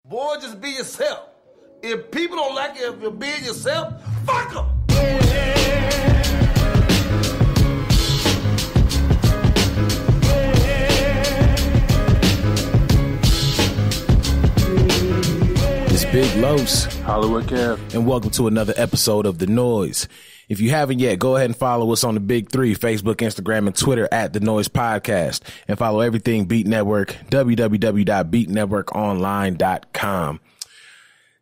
Boy, just be yourself. If people don't like it if you're being yourself, fuck them. It's Big Los, Hollywood Kev, and welcome to another episode of The Noize. If you haven't yet, go ahead and follow us on the big three, Facebook, Instagram, and Twitter at The Noize Podcast, and follow everything Beat Network, www.beatnetworkonline.com.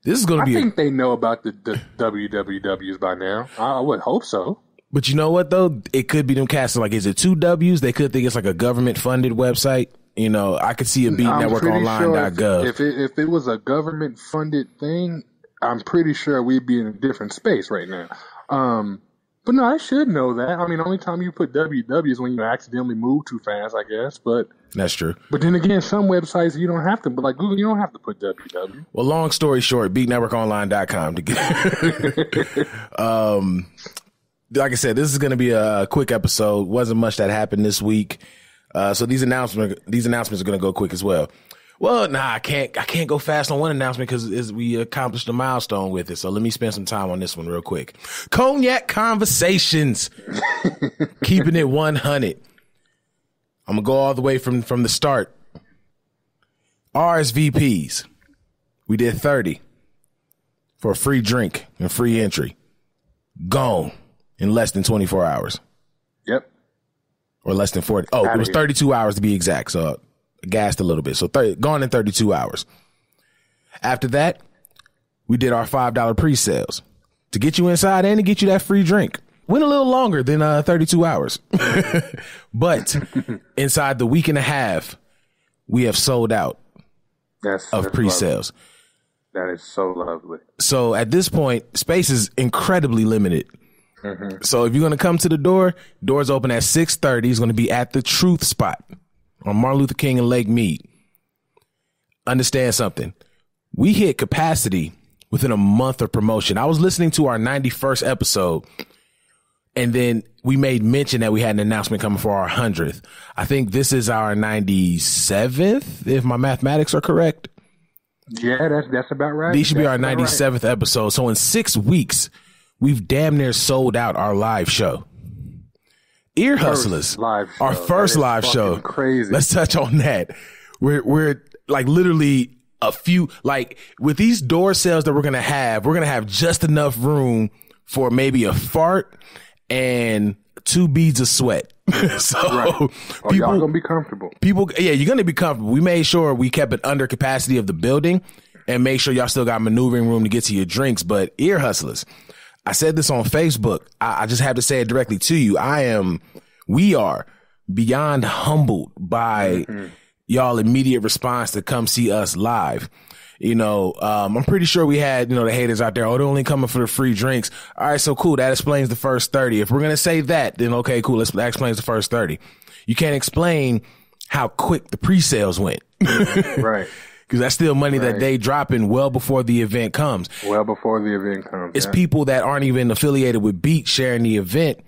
This is going to be... I think they know about the WWWs by now. I would hope so. But you know what, though? It could be them casting, like, is it two W's? They could think it's like a government-funded website. You know, I could see a beatnetworkonline.gov. Sure if it was a government-funded thing, I'm pretty sure we'd be in a different space right now. But no, I should know that. I mean, the only time you put WW is when you accidentally move too fast, I guess. But that's true. But then again, some websites you don't have to. But like Google, you don't have to put WW. Well, long story short, beatnetworkonline.com to get. Like I said, this is going to be a quick episode. Wasn't much that happened this week. So these announcements are going to go quick as well. Well, nah, I can't go fast on one announcement because we accomplished a milestone with it. So let me spend some time on this one real quick. Cognac Conversations. Keeping it 100. I'm going to go all the way from the start. RSVPs. We did 30 for a free drink and free entry. Gone in less than 24 hours. Yep. Or less than 40. Oh, it was 32 hours to be exact. So gassed a little bit. So gone in 32 hours. After that, we did our $5 pre-sales to get you inside and to get you that free drink. Went a little longer than 32 hours. But inside the week and a half, we have sold out of pre-sales. Lovely. That is so lovely. So at this point, space is incredibly limited. Mm-hmm. So if you're going to come to the doors open at 6:30. It's going to be at the Truth Spot on Martin Luther King and Lake Mead. Understand something. We hit capacity within a month of promotion. I was listening to our 91st episode, and then we made mention that we had an announcement coming for our 100th. I think this is our 97th, if my mathematics are correct. Yeah, that's about right. These should be our 97th episode. So in 6 weeks, we've damn near sold out our live show. Ear Hustlers, our first live show. Crazy. Let's touch on that. We're like literally a few, like with these door sales that we're going to have just enough room for maybe a fart and 2 beads of sweat. So right. Y'all gonna be comfortable. You're going to be comfortable. We made sure we kept it under capacity of the building and make sure y'all still got maneuvering room to get to your drinks. But Ear Hustlers, I said this on Facebook. I just have to say it directly to you. We are beyond humbled by y'all immediate response to come see us live. You know, I'm pretty sure we had, the haters out there. Oh, they're only coming for the free drinks. All right. So cool. That explains the first 30. If we're going to say that, then okay, cool. That explains the first 30. You can't explain how quick the pre-sales went. Right. Because that's still money that they dropping well before the event comes. It's people that aren't even affiliated with Beat sharing the event.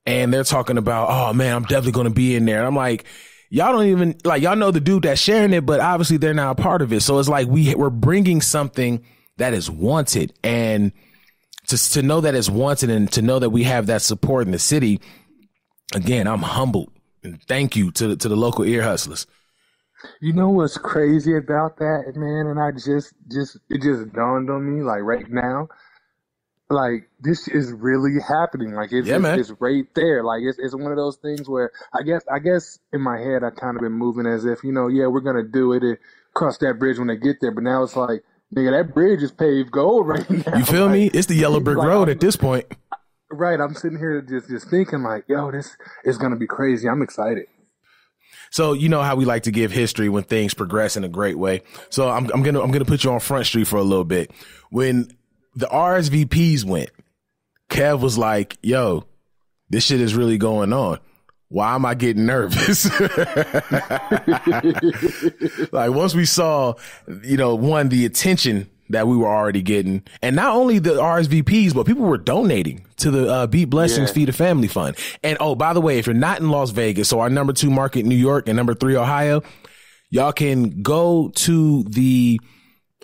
And they're talking about, oh man, I'm definitely going to be in there. And I'm like, y'all don't even y'all know the dude that's sharing it, but obviously they're not a part of it. So it's like we're bringing something that is wanted, and to know that it's wanted and to know that we have that support in the city. Again, I'm humbled, and thank you to the local Ear Hustlers. You know what's crazy about that, man? And it just dawned on me, like right now, like this is really happening. Like it's right there. Like it's one of those things where I guess in my head I kind of been moving as if, we're gonna do it and cross that bridge when they get there. But now it's like, nigga, that bridge is paved gold right now. You feel me? It's the yellow brick road at this point. Right. I'm sitting here just thinking like, yo, this is gonna be crazy. I'm excited. So you know how we like to give history when things progress in a great way. So I'm gonna put you on Front Street for a little bit. When the RSVPs went, Kev was like, yo, this shit is really going on. Why am I getting nervous? Like once we saw, one, the attention that we were already getting, and not only the RSVPs, but people were donating to the Beat Blessings Feed a Family Fund. And oh, by the way, if you're not in Las Vegas, so our number 2 market, New York, and number 3, Ohio, y'all can go to the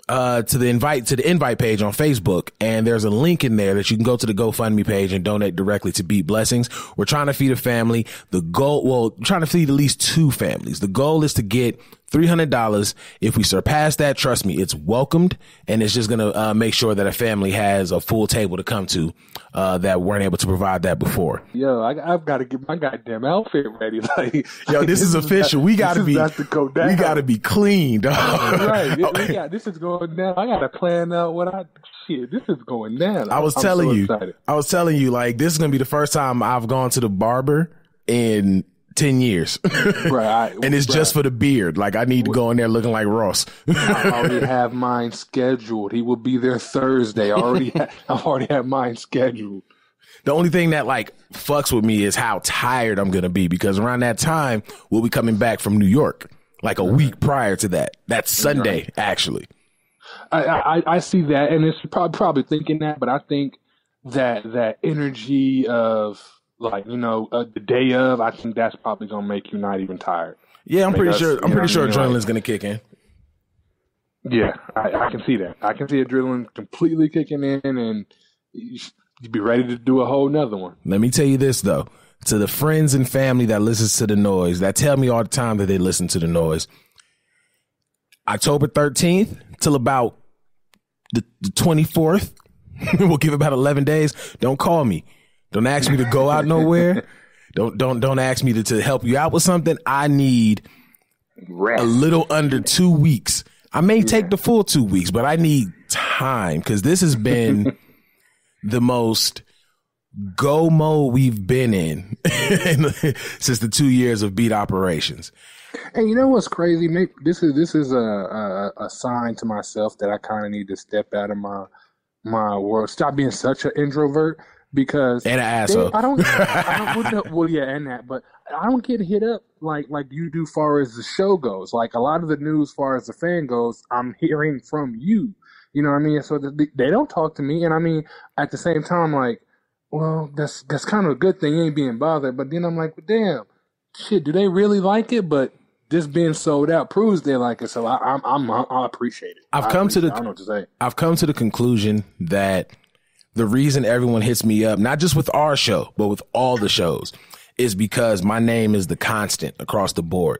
to the invite page on Facebook, and there's a link in there that you can go to the GoFundMe page and donate directly to Beat Blessings. We're trying to feed a family. Trying to feed at least 2 families. The goal is to get $300. If we surpass that, trust me, it's welcomed, and it's just gonna make sure that a family has a full table to come to that weren't able to provide that before. Yo, I've got to get my goddamn outfit ready. Like, yo, this is official. We gotta be clean, dog. Right. This is going down. I gotta plan out this is going down. I was telling you, like, this is gonna be the first time I've gone to the barber in 10 years. Right. And it's just for the beard. Like, I need to go in there looking like Ross. I already have mine scheduled. He will be there Thursday. I already have mine scheduled. The only thing that like fucks with me is how tired I'm going to be, because around that time we'll be coming back from New York, like a week prior to that. That's Sunday, actually. I see that, and it's probably thinking that, but I think that energy of, like, the day of, I think that's probably gonna make you not even tired. Yeah, I'm pretty sure adrenaline's gonna kick in. Yeah, I can see that. I can see adrenaline completely kicking in, and you'd be ready to do a whole nother one. Let me tell you this though, to the friends and family that listens to the Noize, that tell me all the time that they listen to the Noize, October 13th till about the 24th, we'll give about 11 days. Don't call me. Don't ask me to go out nowhere. Don't ask me to help you out with something. I need rest. A little under 2 weeks. I may take the full 2 weeks, but I need time, because this has been the most go mode we've been in since the 2 years of Beat operations. And you know what's crazy? Maybe this is a sign to myself that I kind of need to step out of my world, stop being such an introvert. Because and an asshole. I don't well, yeah, and that, but I don't get hit up like you do far as the show goes. Like, a lot of the news far as the fan goes, I'm hearing from you. You know what I mean? So they don't talk to me, and I mean, at the same time, like, well, that's kind of a good thing. You ain't being bothered. But then I'm like, well, damn, shit, do they really like it? But this being sold out proves they like it, so I appreciate it. I don't know what to say. I've come to the conclusion that the reason everyone hits me up, not just with our show, but with all the shows, is because my name is the constant across the board.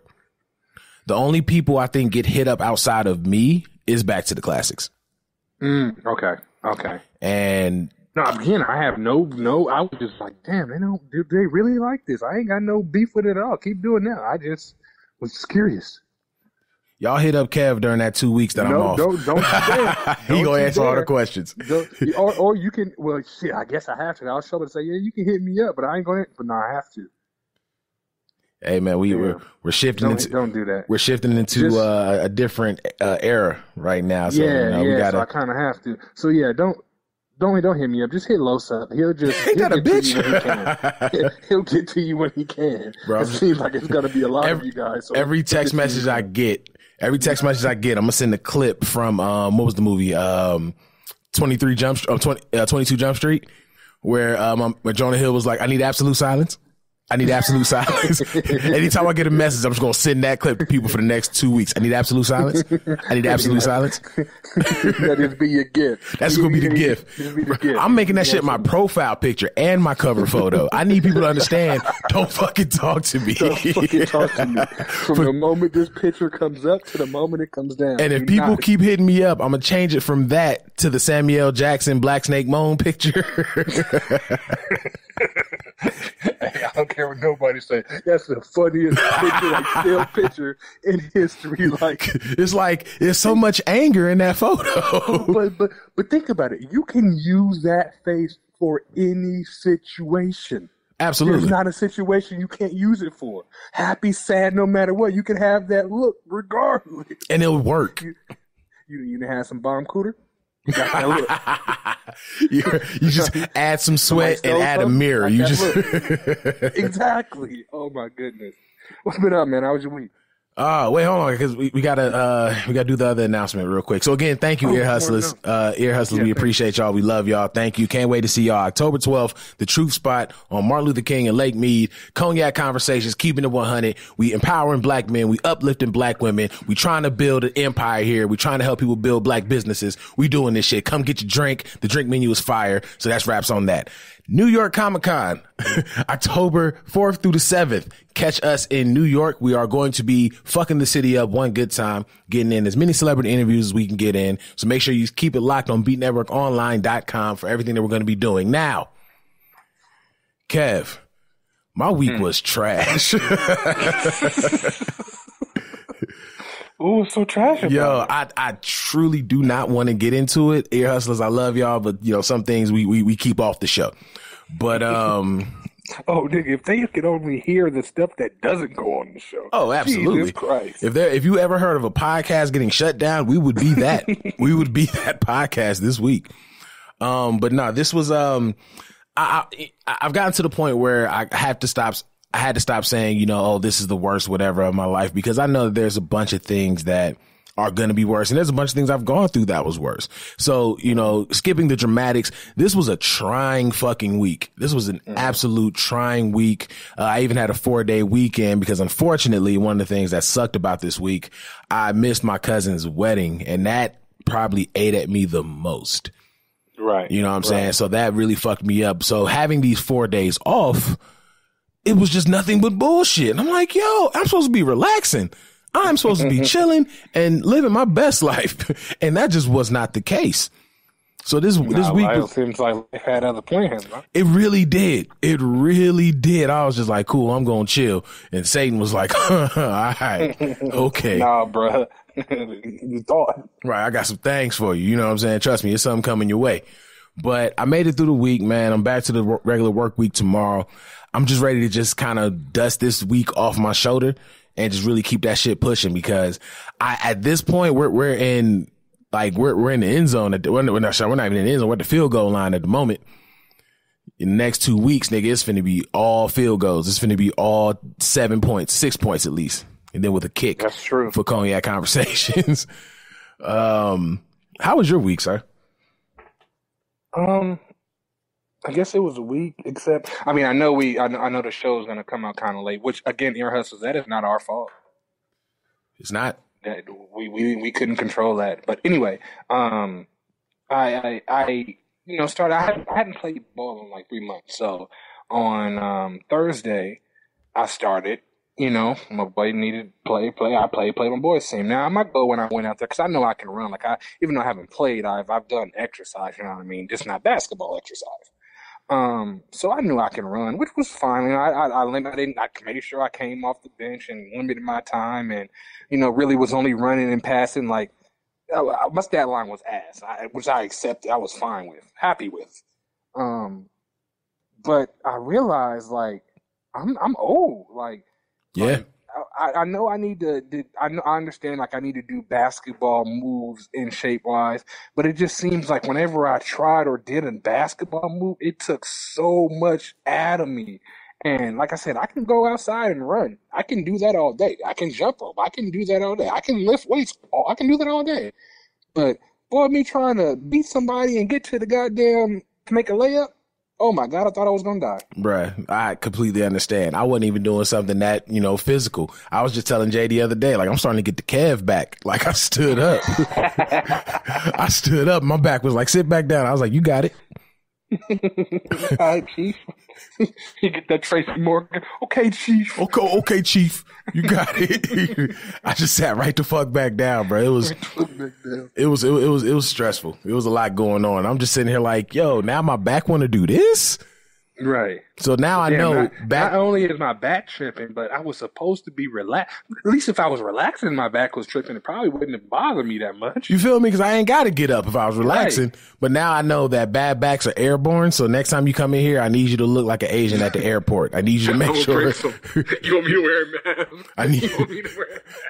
The only people I think get hit up outside of me is Back to the Classics. Okay. And no, again, I have no. I was just like, damn, do they really like this? I ain't got no beef with it at all. Keep doing that. I just was just curious. Y'all hit up Kev during that 2 weeks that I'm off. Don't He gonna answer all the questions. Or you can. Well, shit. I guess I have to. I'll show up and say, yeah, you can hit me up, but I ain't gonna. But no, I have to. Hey man, we're shifting into. Don't do that. We're shifting into a different era right now. So, we gotta. So I kind of have to. So yeah, don't hit me up. Just hit Los up. He'll get bitch. to you when he can. He'll get to you when he can. Bro, it seems like it's gonna be a lot of you guys. So every text message I get, I'm gonna send a clip from what was the movie? 22 Jump Street, where Jonah Hill was like, I need absolute silence. Anytime I get a message, I'm just going to send that clip to people for the next 2 weeks. I need absolute silence. That just be your gift. That's going to be the gift. I'm making that shit my profile picture and my cover photo. I need people to understand, don't fucking talk to me. From the moment this picture comes up to the moment it comes down. And if people keep hitting me up, I'm going to change it from that to the Samuel Jackson Black Snake Moan picture. I don't care what nobody say. That's the funniest still picture in history. There's so much anger in that photo. But think about it. You can use that face for any situation. Absolutely. There's not a situation you can't use it for. Happy, sad, no matter what. You can have that look regardless. And it'll work. You have some bomb cooter? You got that look. You just add some sweat and add a mirror. You just exactly. Oh my goodness. What's been up, man? How was your week? Wait, hold on, because we gotta do the other announcement real quick. So again, thank you, Ear Hustlers. Ear Hustlers, we appreciate y'all. We love y'all. Thank you. Can't wait to see y'all October 12th, the Truth Spot on Martin Luther King and Lake Mead. Cognac Conversations, keeping it 100. We empowering black men. We uplifting black women. We trying to build an empire here. We trying to help people build black businesses. We doing this shit. Come get your drink. The drink menu is fire. So that's wraps on that. New York Comic Con, October 4th through the 7th. Catch us in New York. We are going to be fucking the city up one good time, getting in as many celebrity interviews as we can get in. So make sure you keep it locked on beatnetworkonline.com for everything that we're going to be doing. Now, Kev, my week was trash. Oh, it's so trash. Yo, I truly do not want to get into it. Ear Hustlers, I love y'all, but you know, some things we keep off the show. But oh, nigga, if they could only hear the stuff that doesn't go on the show. Oh, absolutely. Jesus Christ. If you ever heard of a podcast getting shut down, we would be that. We would be that podcast this week. But no, this was I've gotten to the point where I had to stop saying, you know, oh, this is the worst whatever of my life, because I know that there's a bunch of things that are going to be worse. And there's a bunch of things I've gone through that was worse. So, you know, skipping the dramatics, this was a trying fucking week. This was an absolute trying week. I even had a 4-day weekend because unfortunately, one of the things that sucked about this week, I missed my cousin's wedding, and that probably ate at me the most. Right. You know what I'm saying? So that really fucked me up. So having these 4 days off, it was just nothing but bullshit. And I'm like, yo, I'm supposed to be relaxing. I'm supposed to be chilling and living my best life. And that just was not the case. So this week seems like life had other plans, huh? It really did. It really did. I was just like, cool, I'm going to chill. And Satan was like, all right, okay. Nah, bro. You thought. Right, I got some things for you. You know what I'm saying? Trust me, it's something coming your way. But I made it through the week, man. I'm back to the regular work week tomorrow. I'm just ready to just kind of dust this week off my shoulder and just really keep that shit pushing, because at this point we're in the end zone. We're not even in the end zone. We're at the field goal line at the moment. In the next 2 weeks, nigga, it's finna be all field goals. It's finna be all 7 points, 6 points at least, and then with a kick. That's true. For Cognac Conversations. How was your week, sir? I guess it was a week, except, I mean, I know the show is going to come out kind of late, which, again, Ear Hustlers, that is not our fault. It's not. That we couldn't control that. But anyway, I hadn't played ball in like 3 months. So on Thursday, I started. You know, my boy needed play. I played my boys' team. Now I might go when I went out there because I know I can run. Like even though I haven't played, I've done exercise. You know what I mean? Just not basketball exercise. So I knew I can run, which was fine. You know, I made sure I came off the bench and limited my time, and you know, really was only running and passing. Like my stat line was ass, which I accepted. I was fine with, happy with. But I realized like I'm old. Like yeah. Like, I know I need to. I understand. Like I need to do basketball moves in shape wise, but it just seems like whenever I tried or did a basketball move, it took so much out of me. And like I said, I can go outside and run. I can do that all day. I can jump rope. I can do that all day. I can lift weights. I can do that all day. But boy, me trying to beat somebody and get to the goddamn to make a layup. Oh my God, I thought I was going to die. Bruh, I completely understand. I wasn't even doing something that, you know, physical. I was just telling Jay the other day, like, I'm starting to get the Kev back. Like, I stood up. I stood up. My back was like, sit back down. I was like, you got it. All right, Chief. You get that Tracy Morgan. Okay, Chief. Okay, Chief. You got it. I just sat right the fuck back down, bro. It was stressful. It was a lot going on. I'm just sitting here like, yo, now my back want to do this? Right. So now I know. Not only is my back tripping, but I was supposed to be relaxed. At least if I was relaxing, my back was tripping. It probably wouldn't have bothered me that much. You feel me? Because I ain't got to get up if I was relaxing. Right. But now I know that bad backs are airborne. So next time you come in here, I need you to look like an Asian at the airport. I need you to make sure. You want me to wear a mask? I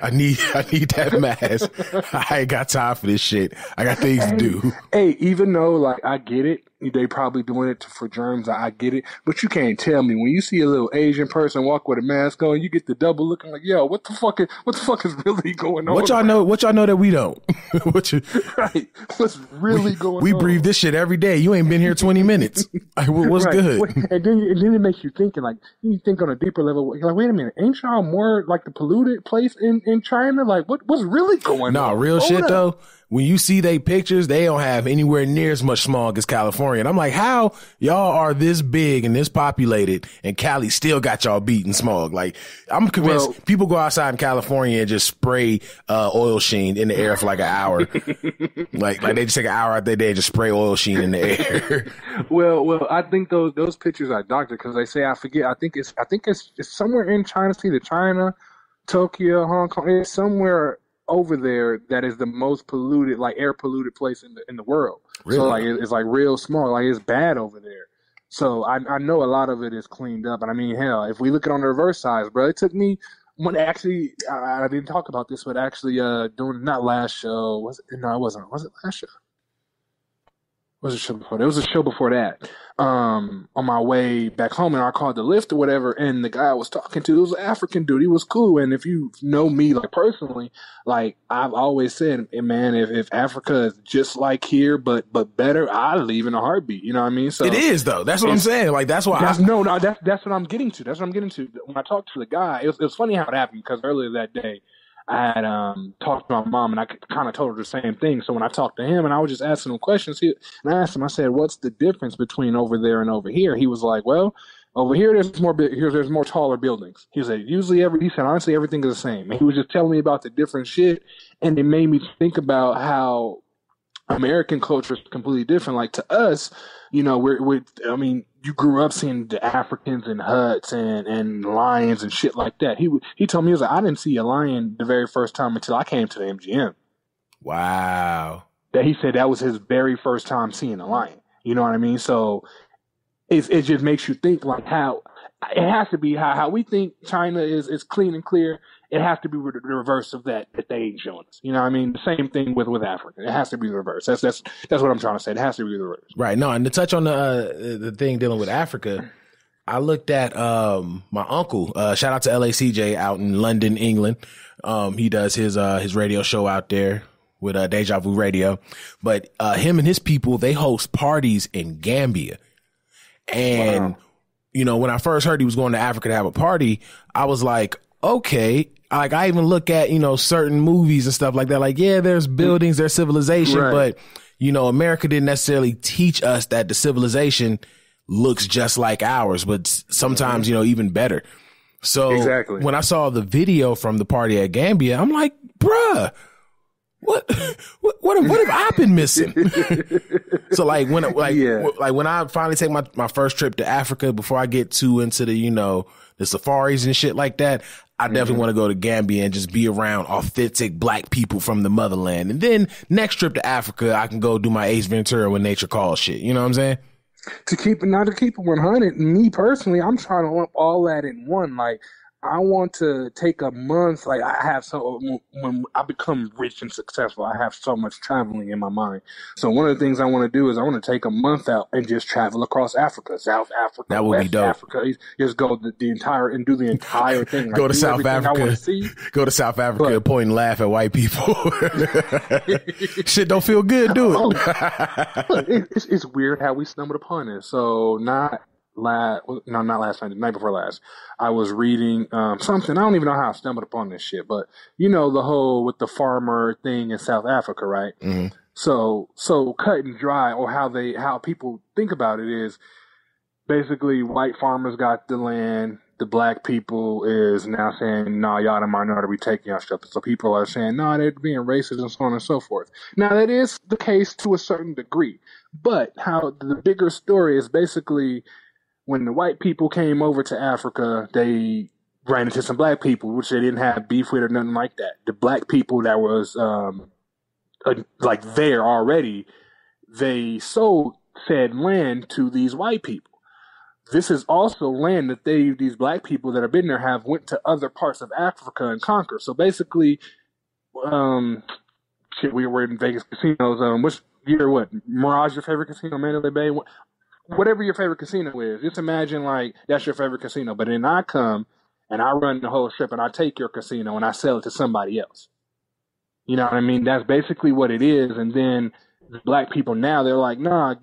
need that mask. I ain't got time for this shit. I got things to do. Hey, even though like I get it. they probably doing it for germs. I get it, but you can't tell me when you see a little Asian person walk with a mask on, you get the double looking like, yo, what the fuck is really going on? What y'all know that we don't? Right? What's really going on? We breathe this shit every day. You ain't been here 20 minutes. Like, what's good? And then it makes you thinking, like, you think on a deeper level, you're like, wait a minute, ain't y'all more like the polluted place in China? Like, what's really going on? No, real shit though. When you see they pictures, they don't have anywhere near as much smog as California. And I'm like, how y'all are this big and this populated and Cali still got y'all beat in smog? Like, I'm convinced people go outside in California and just spray oil sheen in the air for like an hour. like they just take an hour out their day and just spray oil sheen in the air. Well, I think those pictures are doctored because they say, I forget, I think it's somewhere in China, it's either China, Tokyo, Hong Kong, it's somewhere over there that is the most polluted, like air polluted place in the world. Really? So like it's like real small, like it's bad over there. So I know a lot of it is cleaned up. And I mean, hell, if we look at it on the reverse side, bro, it took me I didn't talk about this, but actually doing not last show, was it last show? Was it a show before that? It was a show before that. On my way back home, and I called the lift or whatever, and the guy I was talking to, it was an African dude. He was cool. And if you know me, like personally, like I've always said, man, if Africa is just like here, but better, I'd leave in a heartbeat. You know what I mean? So it is though. That's what I'm saying. Like that's why. That's what I'm getting to. That's what I'm getting to. When I talked to the guy, it was funny how it happened because earlier that day, I had talked to my mom, and I kind of told her the same thing. So when I talked to him, and I was just asking him questions, and I asked him, I said, "What's the difference between over there and over here?" He was like, "Well, over here there's more taller buildings." He said, honestly, everything is the same. And he was just telling me about the different shit, and it made me think about how American culture is completely different. Like to us, you know, you grew up seeing the Africans in huts and lions and shit like that. He told me, he was like, I didn't see a lion the very first time until I came to the MGM. Wow. That he said that was his very first time seeing a lion. You know what I mean? So it just makes you think like how it has to be how we think China is clean and clear. It has to be the reverse of that they ain't showing us. You know what I mean? The same thing with Africa. It has to be the reverse. That's what I'm trying to say. It has to be the reverse. Right. No, and to touch on the thing dealing with Africa, I looked at my uncle. Shout out to LACJ out in London, England. He does his radio show out there with Deja Vu Radio. But him and his people, they host parties in Gambia. And you know, when I first heard he was going to Africa to have a party, I was like, okay. Like I even look at, you know, certain movies and stuff like that. Like, yeah, there's buildings, there's civilization, but you know, America didn't necessarily teach us that the civilization looks just like ours, but sometimes, you know, even better. So when I saw the video from the party at Gambia, I'm like, bruh, what have I been missing? So like when I finally take my first trip to Africa, before I get too into the, you know, the safaris and shit like that, I definitely want to go to Gambia and just be around authentic black people from the motherland. And then next trip to Africa, I can go do my Ace Ventura when nature calls shit. You know what I'm saying? To keep it 100, me personally, I'm trying to lump all that in one. Like, I want to take a month. Like when I become rich and successful, I have so much traveling in my mind. So one of the things I want to do is I want to take a month out and just travel across Africa, South Africa, that would West be dope. Africa. Just go the entire thing. Like, go to South Africa. Go to South Africa and point and laugh at white people. Shit don't feel good, do it. It's weird how we stumbled upon it. So not last night, the night before last, I was reading something. I don't even know how I stumbled upon this shit, but you know the whole with the farmer thing in South Africa, right? Mm-hmm. So cut and dry, or how people think about it is basically white farmers got the land. The black people is now saying, "Nah, y'all the minority, we taking y'all stuff." So people are saying, "Nah, they're being racist," and so on and so forth. Now that is the case to a certain degree, but how the bigger story is basically, when the white people came over to Africa, they ran into some black people, which they didn't have beef with or nothing like that. The black people that was like there already, they sold said land to these white people. This is also land that these black people that have been there have went to other parts of Africa and conquered. So basically, shit, we were in Vegas casinos. Which year? What Mirage your favorite casino? Mandalay Bay. Whatever your favorite casino is, just imagine like that's your favorite casino. But then I come and I run the whole strip and I take your casino and I sell it to somebody else. You know what I mean? That's basically what it is. And then the black people now, they're like, nah,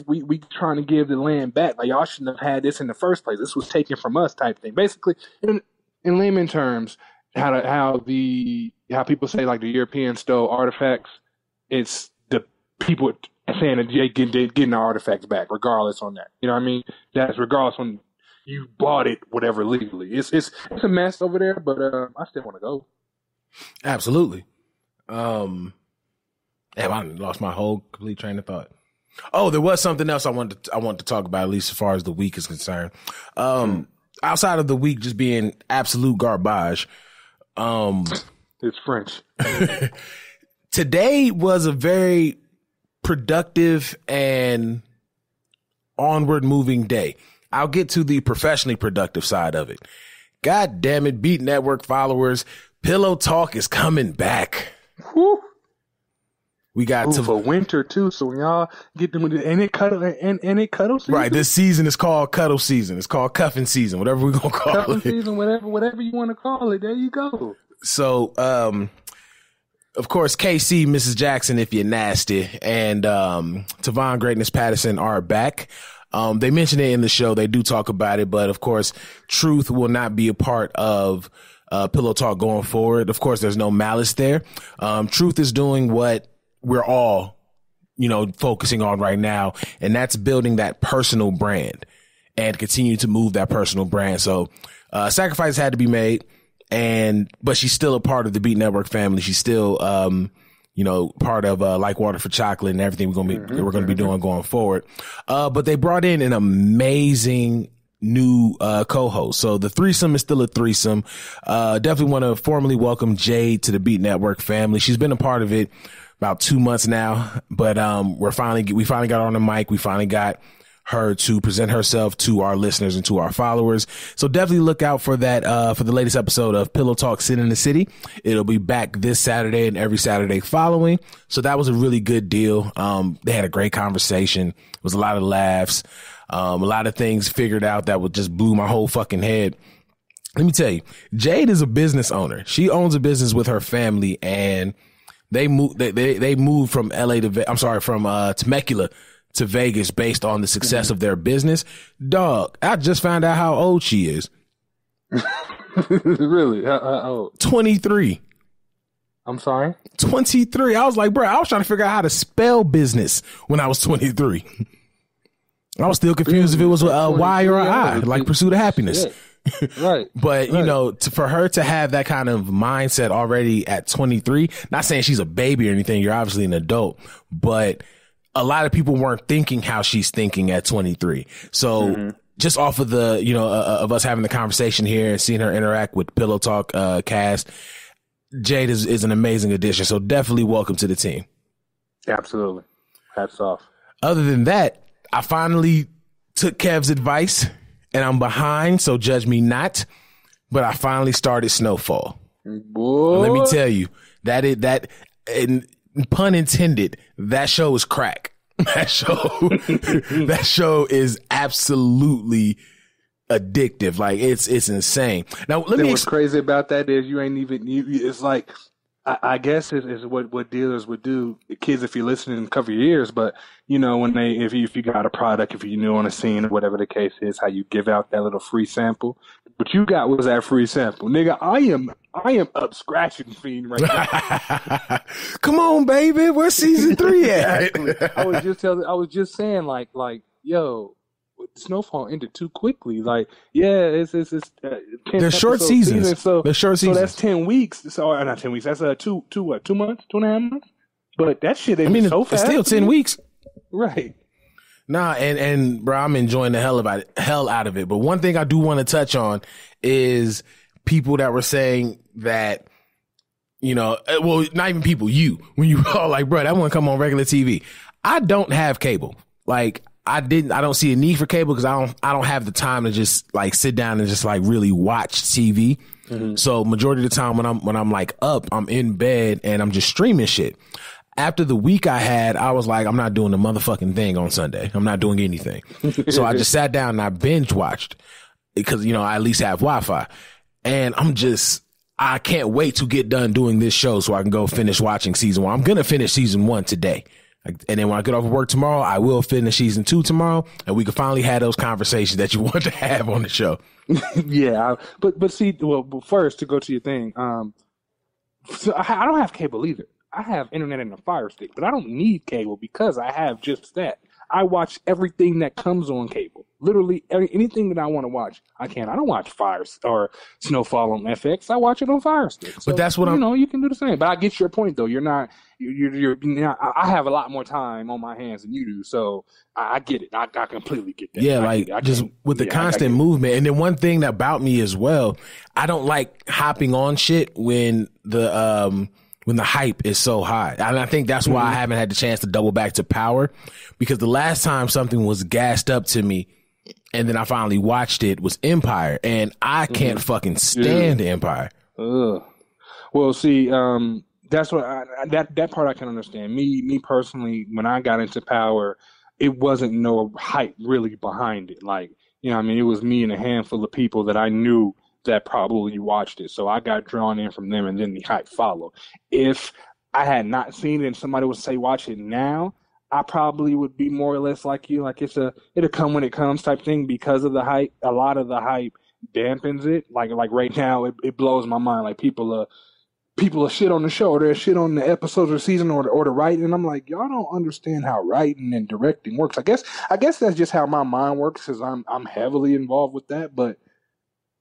we trying to give the land back. Like, y'all shouldn't have had this in the first place. This was taken from us type thing. Basically, in layman terms, how people say like the Europeans stole artifacts, it's the people saying that they getting the artifacts back, regardless on that. You know what I mean? That's regardless on you bought it, whatever, legally. It's a mess over there, but I still want to go. Absolutely. Damn, I lost my whole complete train of thought. Oh, there was something else I wanted to talk about, at least as far as the week is concerned. Outside of the week just being absolute garbage. It's French. Today was a very productive and onward moving day. I'll get to the professionally productive side of it. God damn it, Beat Network followers, Pillow Talk is coming back. Whew. We got for winter too, so when y'all get them, and it cuddle season. Right, this season is called cuddle season. It's called cuffing season, whatever we're gonna call cuffing it. Season, whatever you want to call it. There you go. So, of course, KC, Mrs. Jackson, if you're nasty, and Tavon Greatness Patterson are back. They mentioned it in the show. They do talk about it, but of course, Truth will not be a part of Pillow Talk going forward. Of course, there's no malice there. Truth is doing what we're all, focusing on right now, and that's building that personal brand and continue to move that personal brand. So, sacrifice had to be made, but she's still a part of the Beat Network family. She's still, part of Like Water for Chocolate and everything we're going to be doing going forward. But they brought in an amazing new co-host. So the threesome is still a threesome. Definitely want to formally welcome Jade to the Beat Network family. She's been a part of it about 2 months now, but we finally got her on the mic. We finally got her to present herself to our listeners and to our followers. So definitely look out for that, for the latest episode of Pillow Talk Sin in the City. It'll be back this Saturday and every Saturday following. So that was a really good deal. They had a great conversation. It was a lot of laughs. A lot of things figured out that would just blew my whole fucking head. Let me tell you, Jade is a business owner. She owns a business with her family, and they moved from Temecula to Vegas based on the success of their business. Dog, I just found out how old she is. Really? How old? 23. I'm sorry? 23. I was like, bro, I was trying to figure out how to spell business when I was 23. I was still confused if it was a Y or an I, like Pursuit of Happiness. Yeah. Right. But, for her to have that kind of mindset already at 23, not saying she's a baby or anything, you're obviously an adult, but a lot of people weren't thinking how she's thinking at 23. So just off of the, of us having the conversation here and seeing her interact with Pillow Talk cast, Jade is an amazing addition. So definitely welcome to the team. Absolutely. Hats off. Other than that, I finally took Kev's advice, and I'm behind, so judge me not. But I finally started Snowfall. Boy. Let me tell you, and pun intended, that show is crack. That show is absolutely addictive. Like it's insane. Now let me. What's crazy about that is you ain't even. It's like I guess is what dealers would do. Kids, if you're listening, cover your ears. But when if you got a product, if you new on a scene, whatever the case is, how you give out that little free sample. What you got was that free sample, nigga. I am up scratching fiend right now. Come on, baby. Where's season 3 at? Exactly. I was just saying, like, yo, Snowfall ended too quickly. Like, yeah, it's 10 they're short seasons. They're short seasons. So that's 10 weeks. So not 10 weeks. That's 2 months, 2.5 months. But that shit is so fast. It's still 10 weeks. Right. Nah, and bro, I'm enjoying the hell out of it. But one thing I do want to touch on is people that were saying that, well, not even people, when you all like, bro, that won't come on regular TV. I don't have cable. Like, I don't see a need for cable because I don't have the time to just like sit down and just like really watch TV. So majority of the time when I'm like up, I'm in bed and I'm just streaming shit. After the week I had, I was like, I'm not doing the motherfucking thing on Sunday. I'm not doing anything. So I just sat down and I binge watched because, I at least have Wi-Fi. And I can't wait to get done doing this show so I can go finish watching season 1. I'm going to finish season 1 today. And then when I get off of work tomorrow, I will finish season 2 tomorrow, and we can finally have those conversations that you want to have on the show. Yeah, but see, well, first to go to your thing, so I don't have cable either. I have internet and a Fire Stick, but I don't need cable because I have just that. I watch everything that comes on cable. Literally anything that I want to watch, I can. I don't watch Fire or Snowfall on FX. I watch it on Fire Stick. So, but that's what you can do the same. But I get your point though. You're not. I have a lot more time on my hands than you do, so I get it. I completely get that. Yeah, with the constant movement. And then one thing about me as well, I don't like hopping on shit when the hype is so high. And I think that's why I haven't had the chance to double back to Power, because the last time something was gassed up to me and then I finally watched it was Empire, and I can't fucking stand Empire. Well, see, that's what that part I can understand. Me personally, when I got into Power, it wasn't no hype really behind it. Like, it was me and a handful of people that I knew that probably watched it. So I got drawn in from them, and then the hype followed. If I had not seen it and somebody would say, watch it now, I probably would be more or less like you. Like it'll come when it comes type thing because of the hype. A lot of the hype dampens it. Like right now, it blows my mind. Like people are shit on the show, or they're shit on the episodes or season or the writing. And I'm like, y'all don't understand how writing and directing works. I guess that's just how my mind works, because I'm heavily involved with that. But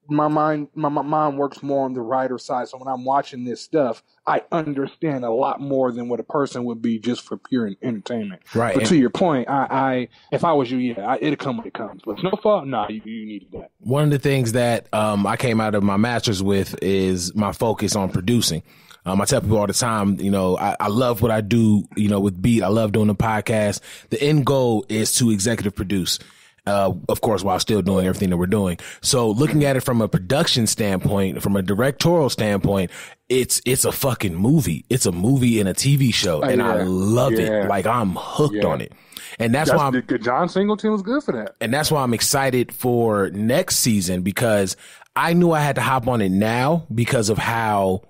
my mind works more on the writer side. So when I'm watching this stuff, I understand a lot more than what a person would be just for pure entertainment. Right. But to your point, if I was you, it'll come when it comes. But Snowfall, you needed that. One of the things that I came out of my master's with is my focus on producing. I tell people all the time, I love what I do, with Beat. I love doing the podcast. The end goal is to executive produce. Of course, while still doing everything that we're doing. So looking at it from a production standpoint, from a directorial standpoint, it's a fucking movie. It's a movie and a TV show. And I love it. Like, I'm hooked on it. And that's why John Singleton was good for that. And that's why I'm excited for next season, because I knew I had to hop on it now because of how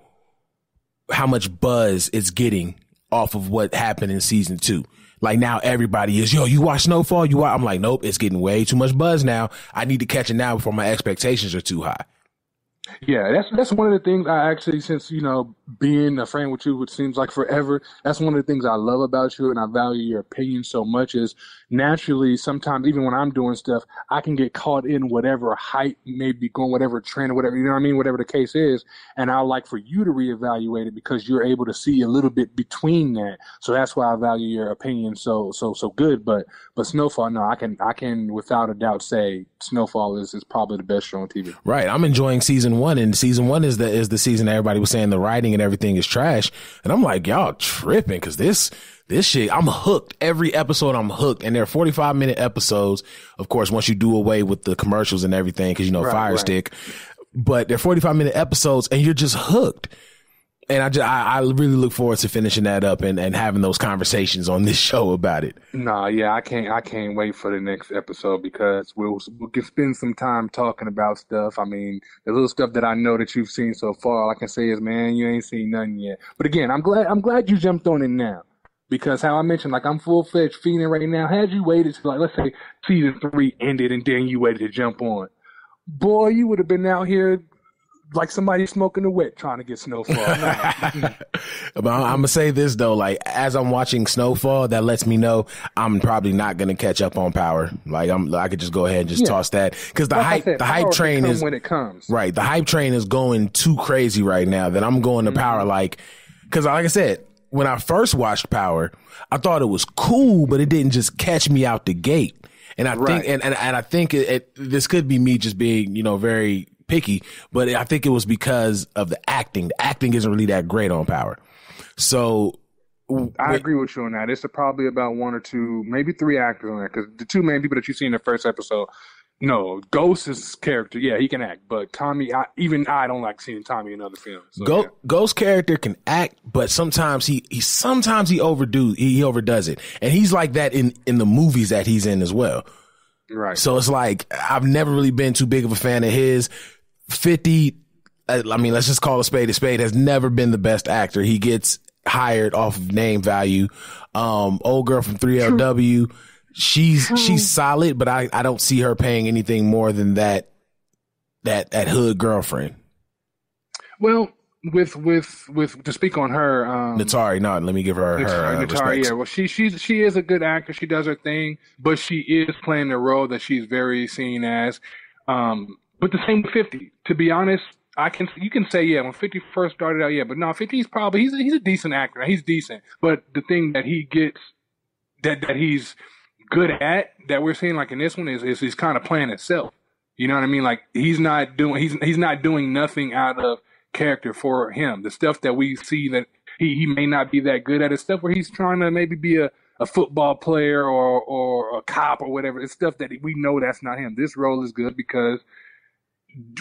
much buzz it's getting off of what happened in season 2. Like now everybody is, you watch Snowfall? I'm like, nope, it's getting way too much buzz now. I need to catch it now before my expectations are too high. Yeah, that's one of the things I actually, since, being a friend with you, which seems like forever, that's one of the things I love about you, and I value your opinion so much, is naturally sometimes, even when I'm doing stuff, I can get caught in whatever hype may be going, whatever trend or whatever, whatever the case is, and I like for you to reevaluate it because you're able to see a little bit between that. So that's why I value your opinion so good. But Snowfall, no, I can without a doubt say Snowfall is probably the best show on TV. Right. I'm enjoying season 1, and season 1 is the season that everybody was saying the writing and everything is trash. And I'm like, y'all tripping, because this shit, I'm hooked. Every episode I'm hooked. And they're 45-minute episodes. Of course, once you do away with the commercials and everything, because Fire Stick. But they're 45-minute episodes and you're just hooked. And I really look forward to finishing that up and having those conversations on this show about it. I can't wait for the next episode, because we'll spend some time talking about stuff. I mean, the little stuff that I know that you've seen so far, all I can say is, man, you ain't seen nothing yet. But again, I'm glad you jumped on it now, because how I mentioned, like, I'm full-fledged feeding right now. Had you waited to, like, let's say season 3 ended and then you waited to jump on, boy, you would have been out here like somebody smoking the wet trying to get Snowfall. But I'm going to say this, though. Like, as I'm watching Snowfall, that lets me know I'm probably not going to catch up on Power. Like, I could just go ahead and just toss that. Because the hype train is, when it comes. Right. The hype train is going too crazy right now that I'm going to Power. Like, because like I said, when I first watched Power, I thought it was cool, but it didn't just catch me out the gate. And I think, and I think this could be me just being, very picky, but I think it was because of the acting. The acting isn't really that great on Power. So I agree with you on that. It's probably about 1 or 2, maybe 3 actors on there, because the 2 main people that you see in the first episode, No, Ghost's character, yeah, he can act, but Tommy, I don't like seeing Tommy in other films. So, Ghost's character can act, but sometimes he overdoes it, and he's like that in the movies that he's in as well. Right. So it's like I've never really been too big of a fan of his. 50, I mean, let's just call a spade, has never been the best actor. He gets hired off of name value. Old girl from 3LW. She's solid, but I don't see her paying anything more than that hood girlfriend. Well, with to speak on her, Natari, no, let me give her Natari, respects. yeah. Well, she is a good actor. She does her thing, but she is playing a role that she's very seen as. But the same with 50. To be honest, you can say, yeah, when 50 first started out, yeah, but no, 50 is probably he's a decent actor. He's decent, but the thing that he gets that he's good at that we're seeing like in this one is he's kind of playing himself. You know what I mean? Like he's not doing nothing out of character for him. The stuff that we see that he may not be that good at is stuff where he's trying to maybe be a football player or a cop or whatever. It's stuff that we know that's not him. This role is good because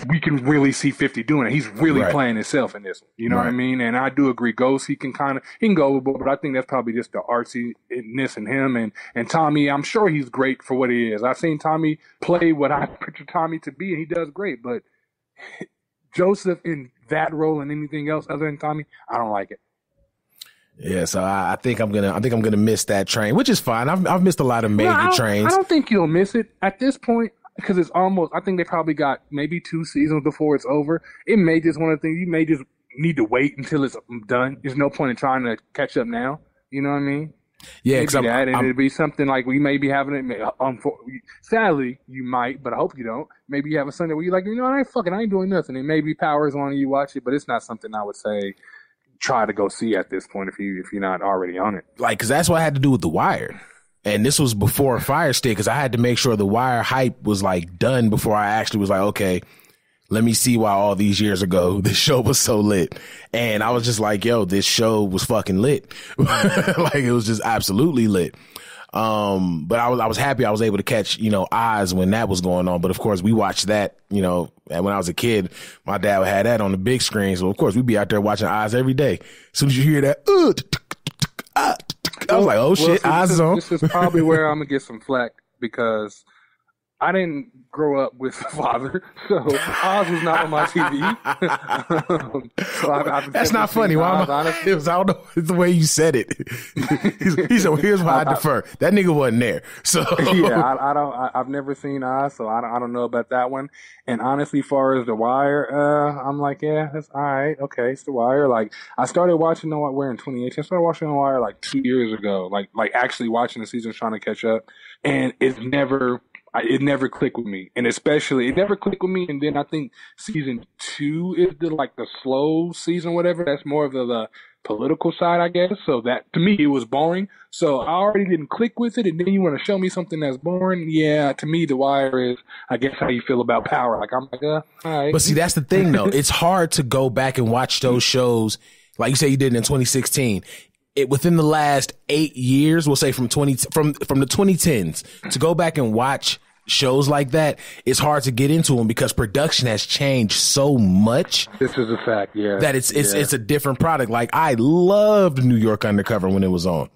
we can really see 50 doing it. He's really playing himself in this one. You know what I mean? And I do agree. Ghost, he can go overboard, but I think that's probably just the artsiness in him. And Tommy, I'm sure he's great for what he is. I've seen Tommy play what I picture Tommy to be, and he does great. But Joseph in that role and anything else other than Tommy, I don't like it. Yeah, so I think I'm gonna miss that train, which is fine. I've missed a lot of major trains. I don't think you'll miss it at this point. Because it's almost, I think they probably got maybe 2 seasons before it's over. It may just one of the things, you may just need to wait until it's done. There's no point in trying to catch up now. You know what I mean? Yeah, because it'd be something like we may be having it. Sadly, you might, but I hope you don't. Maybe you have a Sunday where you're like, I ain't doing nothing. And maybe Powers on you watch it, but it's not something I would say try to go see at this point if you're not already on it. Like, because that's what I had to do with The Wire. And this was before Fire Stick, because I had to make sure The Wire hype was like done before I actually was like, okay, let me see why all these years ago this show was so lit. And I was just like, yo, this show was fucking lit. Like it was just absolutely lit. But I was happy I was able to catch, Oz when that was going on. But of course we watched that, and when I was a kid, my dad had that on the big screen. So of course we'd be out there watching Oz every day. As soon as you hear that, I was like, oh shit, Oz is on. This is probably where I'm going to get some flack because I didn't grow up with a father, so Oz was not on my TV. That's not funny. Why? I don't know. It's the way you said it. He said, well, here's why I defer. That nigga wasn't there. So yeah, I've never seen Oz, so I don't know about that one. And honestly, as far as The Wire, I'm like, yeah, that's all right. Okay, it's The Wire. Like, I started watching The Wire in 2018. I started watching The Wire like 2 years ago. Like actually watching the season, trying to catch up, and it never clicked with me. And especially, it never clicked with me. And then I think season 2 is the slow season, whatever. That's more of the political side, I guess. So that, to me, it was boring. So I already didn't click with it. And then you want to show me something that's boring. Yeah, to me, The Wire is, I guess, how you feel about Power. Like, I'm like, all right. But see, that's the thing, though. It's hard to go back and watch those shows. Like you say you did in 2016. Within the last 8 years, we'll say from the 2010s, to go back and watch shows like that, it's hard to get into them because production has changed so much. This is a fact, yeah. That it's a different product. Like, I loved New York Undercover when it was on.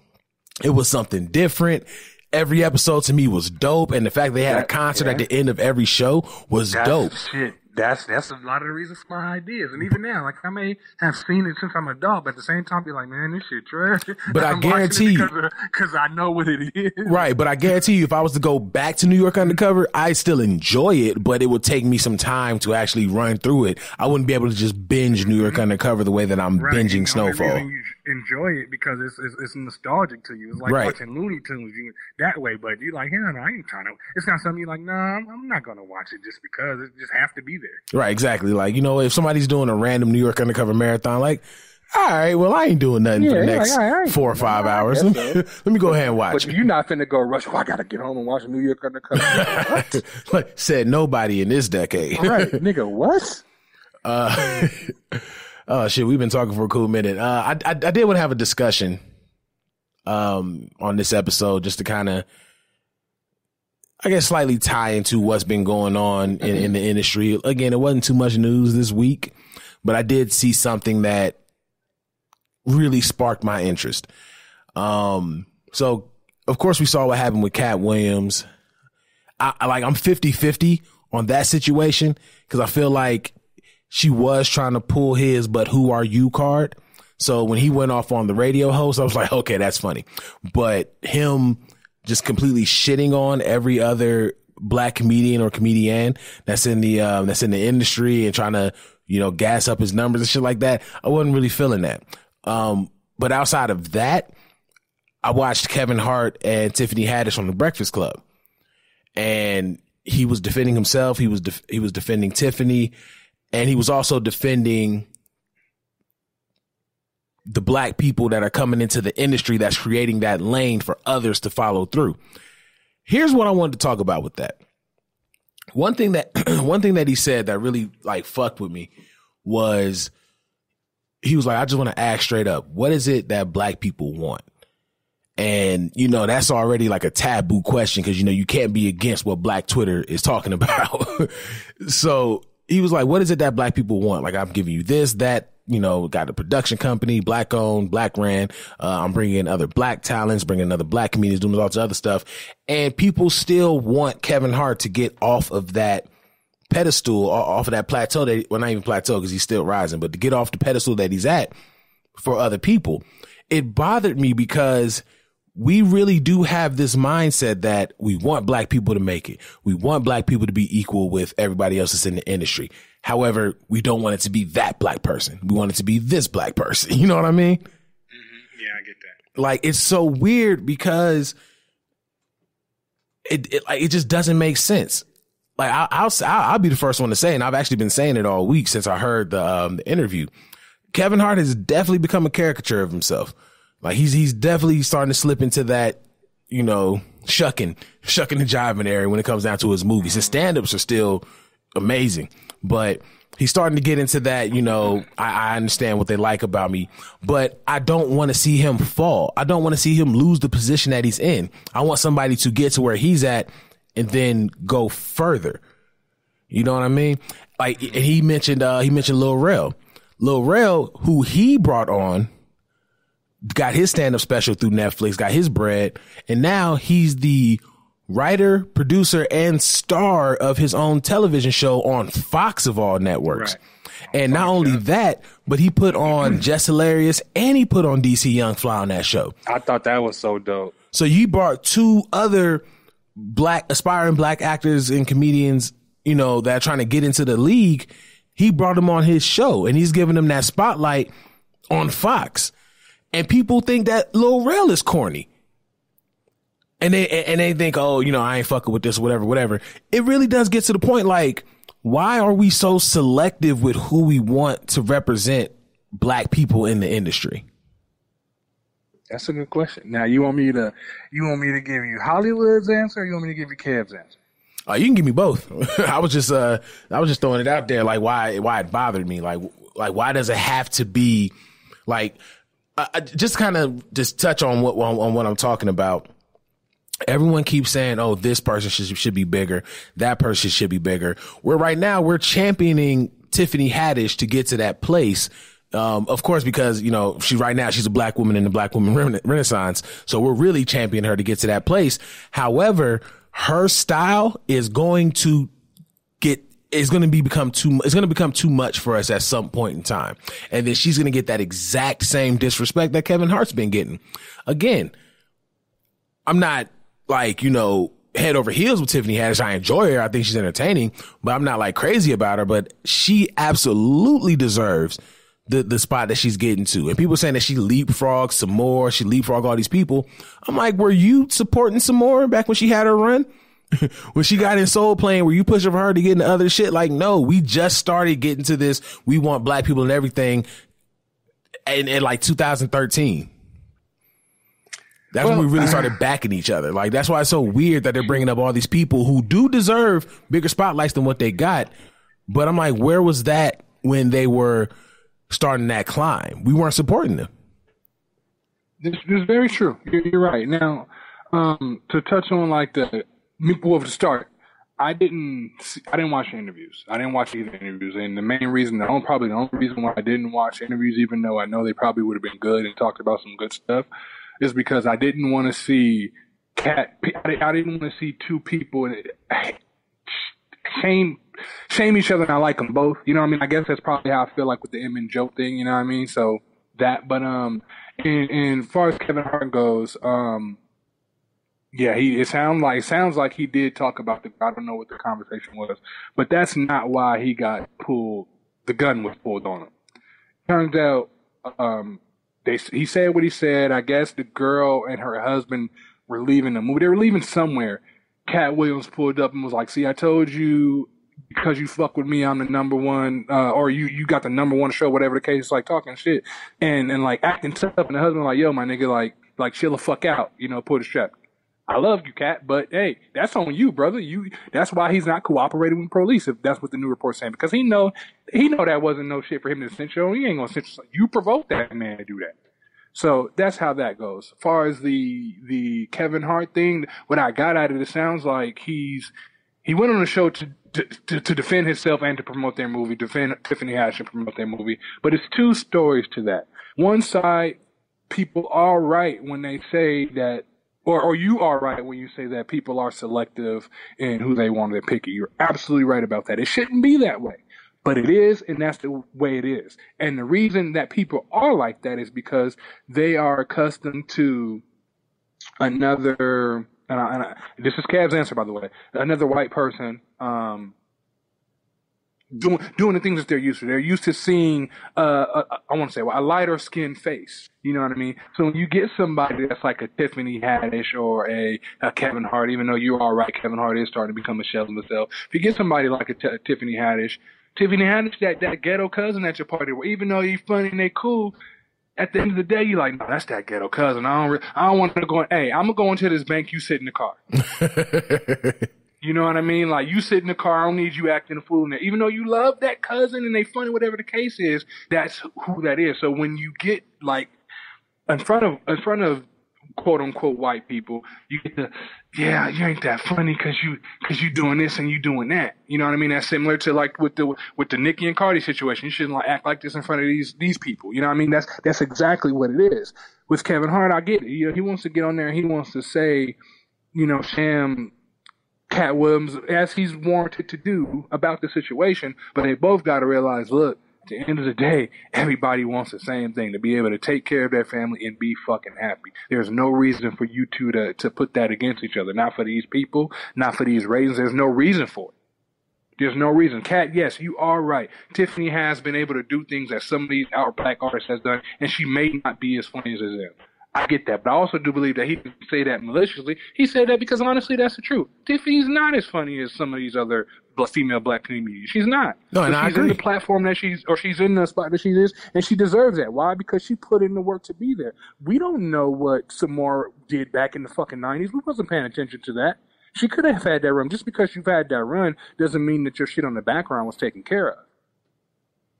It was something different. Every episode to me was dope, and the fact they had a concert at the end of every show was dope. Shit. That's a lot of the reasons for my ideas. And even now, like, I may have seen it since I'm an adult, but at the same time be like, man, this shit trash. But I guarantee you, because I know what it is. Right, but I guarantee you, if I was to go back to New York Undercover, I still enjoy it, but it would take me some time to actually run through it. I wouldn't be able to just binge New York Undercover the way that I'm binging Snowfall. You enjoy it because it's nostalgic to you. It's like watching Looney Tunes that way, but you're like, hell no, I ain't trying to. It's not something you're like, nah, I'm not going to watch it just because it just have to be there. Right, exactly. Like, if somebody's doing a random New York Undercover marathon, like, all right, well, I ain't doing nothing for the next 4 or 5 hours. Let me go ahead and watch. But you're not finna go rush. I gotta get home and watch New York Undercover. What? Like, said nobody in this decade. Right, nigga, what? Oh shit, we've been talking for a cool minute. I did want to have a discussion on this episode just to kind of, I guess, slightly tie into what's been going on in the industry. Again, it wasn't too much news this week, but I did see something that really sparked my interest. So, of course, we saw what happened with Cat Williams. I'm 50-50 on that situation because I feel like she was trying to pull his "but who are you" card. So when he went off on the radio host, I was like, okay, that's funny. But him just completely shitting on every other black comedian or comedian that's in the industry and trying to, gas up his numbers and shit like that, I wasn't really feeling that. But outside of that, I watched Kevin Hart and Tiffany Haddish on The Breakfast Club, and he was defending himself. He was defending Tiffany, and he was also defending the black people that are coming into the industry that's creating that lane for others to follow through. Here's what I wanted to talk about with that. One thing that he said that really fucked with me was he was like, I just want to ask straight up, what is it that black people want? And, that's already like a taboo question because, you can't be against what Black Twitter is talking about. So he was like, what is it that black people want? Like, I'm giving you this, that, got a production company, black owned, black ran. I'm bringing in other black talents, bringing in other black comedians, doing all this other stuff. And people still want Kevin Hart to get off of that pedestal, off of that plateau not even plateau because he's still rising, but to get off the pedestal that he's at for other people. It bothered me because we really do have this mindset that we want black people to make it. We want black people to be equal with everybody else that's in the industry. However, we don't want it to be that black person. We want it to be this black person. You know what I mean? Mm-hmm. Yeah, I get that. Like, it's so weird because it just doesn't make sense. Like, I'll be the first one to say, and I've actually been saying it all week since I heard the interview. Kevin Hart has definitely become a caricature of himself. Like, he's definitely starting to slip into that, shucking and jiving area when it comes down to his movies. His stand-ups are still amazing, but he's starting to get into that, I understand what they like about me, but I don't want to see him fall. I don't want to see him lose the position that he's in. I want somebody to get to where he's at and then go further. You know what I mean? Like, and he mentioned Lil Rel. Lil Rel, who he brought on, got his stand-up special through Netflix, got his bread, and now he's the writer, producer, and star of his own television show on Fox of all networks. Right. And not only that, but he put on Just Hilarious and he put on DC Young Fly on that show. I thought that was so dope. So you brought two other aspiring black actors and comedians, that are trying to get into the league. He brought them on his show and he's giving them that spotlight on Fox. And people think that Lil Rel is corny. And they think, oh, I ain't fucking with this, whatever. It really does get to the point, like, why are we so selective with who we want to represent black people in the industry? That's a good question. Now, you want me to give you Hollywood's answer, or you want me to give you Kev's answer? You can give me both. I was just throwing it out there, like why it bothered me, like why does it have to be like. Just kind of touch on what I'm talking about. Everyone keeps saying, oh, this person should be bigger. That person should be bigger. We're championing Tiffany Haddish to get to that place. Of course, because, she's a black woman in the black woman renaissance. So we're really championing her to get to that place. However, her style is going to become too much for us at some point in time. And then she's going to get that exact same disrespect that Kevin Hart's been getting. Again, I'm not head over heels with Tiffany Haddish. I enjoy her. I think she's entertaining, but I'm not crazy about her, but she absolutely deserves the spot that she's getting to. And people saying that she leapfrogged some more. She leapfrogged all these people. I'm like, were you supporting some more back when she had her run? When she got in Soul Plane, were you pushing for her to get into other shit? Like, no, we just started getting to this. We want black people and everything in 2013. That's when we really started backing each other. Like, that's why it's so weird that they're bringing up all these people who do deserve bigger spotlights than what they got. But I'm like, where was that when they were starting that climb? We weren't supporting them. This is very true. You're right. Now, to touch on Well, to start, I didn't watch the interviews. I didn't watch either interviews, and the main reason, probably the only reason why I didn't watch interviews, even though I know they probably would have been good and talked about some good stuff, is because I didn't want to see I didn't want to see two people shame each other, and I like them both. You know what I mean? I guess that's probably how I feel like with the M and Joe thing. You know what I mean? So that, but and as far as Kevin Hart goes, yeah, it sounds like he did talk about I don't know what the conversation was, but that's not why he got pulled. The gun was pulled on him. Turns out, he said what he said. I guess the girl and her husband were leaving the movie. They were leaving somewhere. Cat Williams pulled up and was like, "See, I told you because you fuck with me, I'm the number one, or you got the number one show, whatever the case." Like talking shit and like acting tough. And the husband like, "Yo, my nigga, like chill the fuck out, pull the strap. I love you, Cat, but hey, that's on you, brother. That's why he's not cooperating with police, if that's what the new report's saying, because he know that wasn't no shit for him to censure. He ain't gonna censure. You provoked that man to do that. So that's how that goes. As far as the Kevin Hart thing, what I got out of it sounds like he went on the show to defend himself and to promote their movie, defend Tiffany Haddish and promote their movie. But it's two stories to that. One side, people are right when they say that. Or you are right when you say that people are selective in who they want to pick. You're absolutely right about that. It shouldn't be that way, but it is, and that's the way it is. And the reason that people are like that is because they are accustomed to another. This is Kev's answer, by the way. Another white person doing the things that they're used to. They're used to seeing, I want to say, a lighter skinned face. You know what I mean? So when you get somebody that's like a Tiffany Haddish or a Kevin Hart, even though you are right, Kevin Hart is starting to become a shell of himself. If you get somebody like a Tiffany Haddish, that ghetto cousin at your party, where even though you're funny and they cool, at the end of the day, you're like, no, that's that ghetto cousin. I don't want to go. Hey, I'm gonna go into this bank. You sit in the car. You know what I mean? Like, you sit in the car, I don't need you acting a fool in there. Even though you love that cousin and they funny, whatever the case is, that's who that is. So when you get, like, in front of quote unquote white people, you get yeah, you ain't that funny because you doing this and you doing that. You know what I mean? That's similar to like with the Nicki and Cardi situation. You shouldn't act like this in front of these people. You know what I mean? That's exactly what it is. With Kevin Hart, I get it. He wants to get on there and he wants to say, sham Cat Williams as he's warranted to do about the situation, but they both got to realize, look, at the end of the day, everybody wants the same thing, to be able to take care of their family and be fucking happy. There's no reason for you two to put that against each other. Not for these people, not for these reasons. There's no reason for it. There's no reason. Cat, yes, you are right. Tiffany has been able to do things that some of these our black artists has done, and she may not be as funny as them. I get that, but I also do believe that he didn't say that maliciously. He said that because honestly, that's the truth. Tiffany's not as funny as some of these other female black comedians. She's not. No, and I agree. She's in the platform that she's in the spot that she is, and she deserves that. Why? Because she put in the work to be there. We don't know what Samora did back in the fucking 90s. We wasn't paying attention to that. She could have had that run. Just because you've had that run doesn't mean that your shit on the background was taken care of.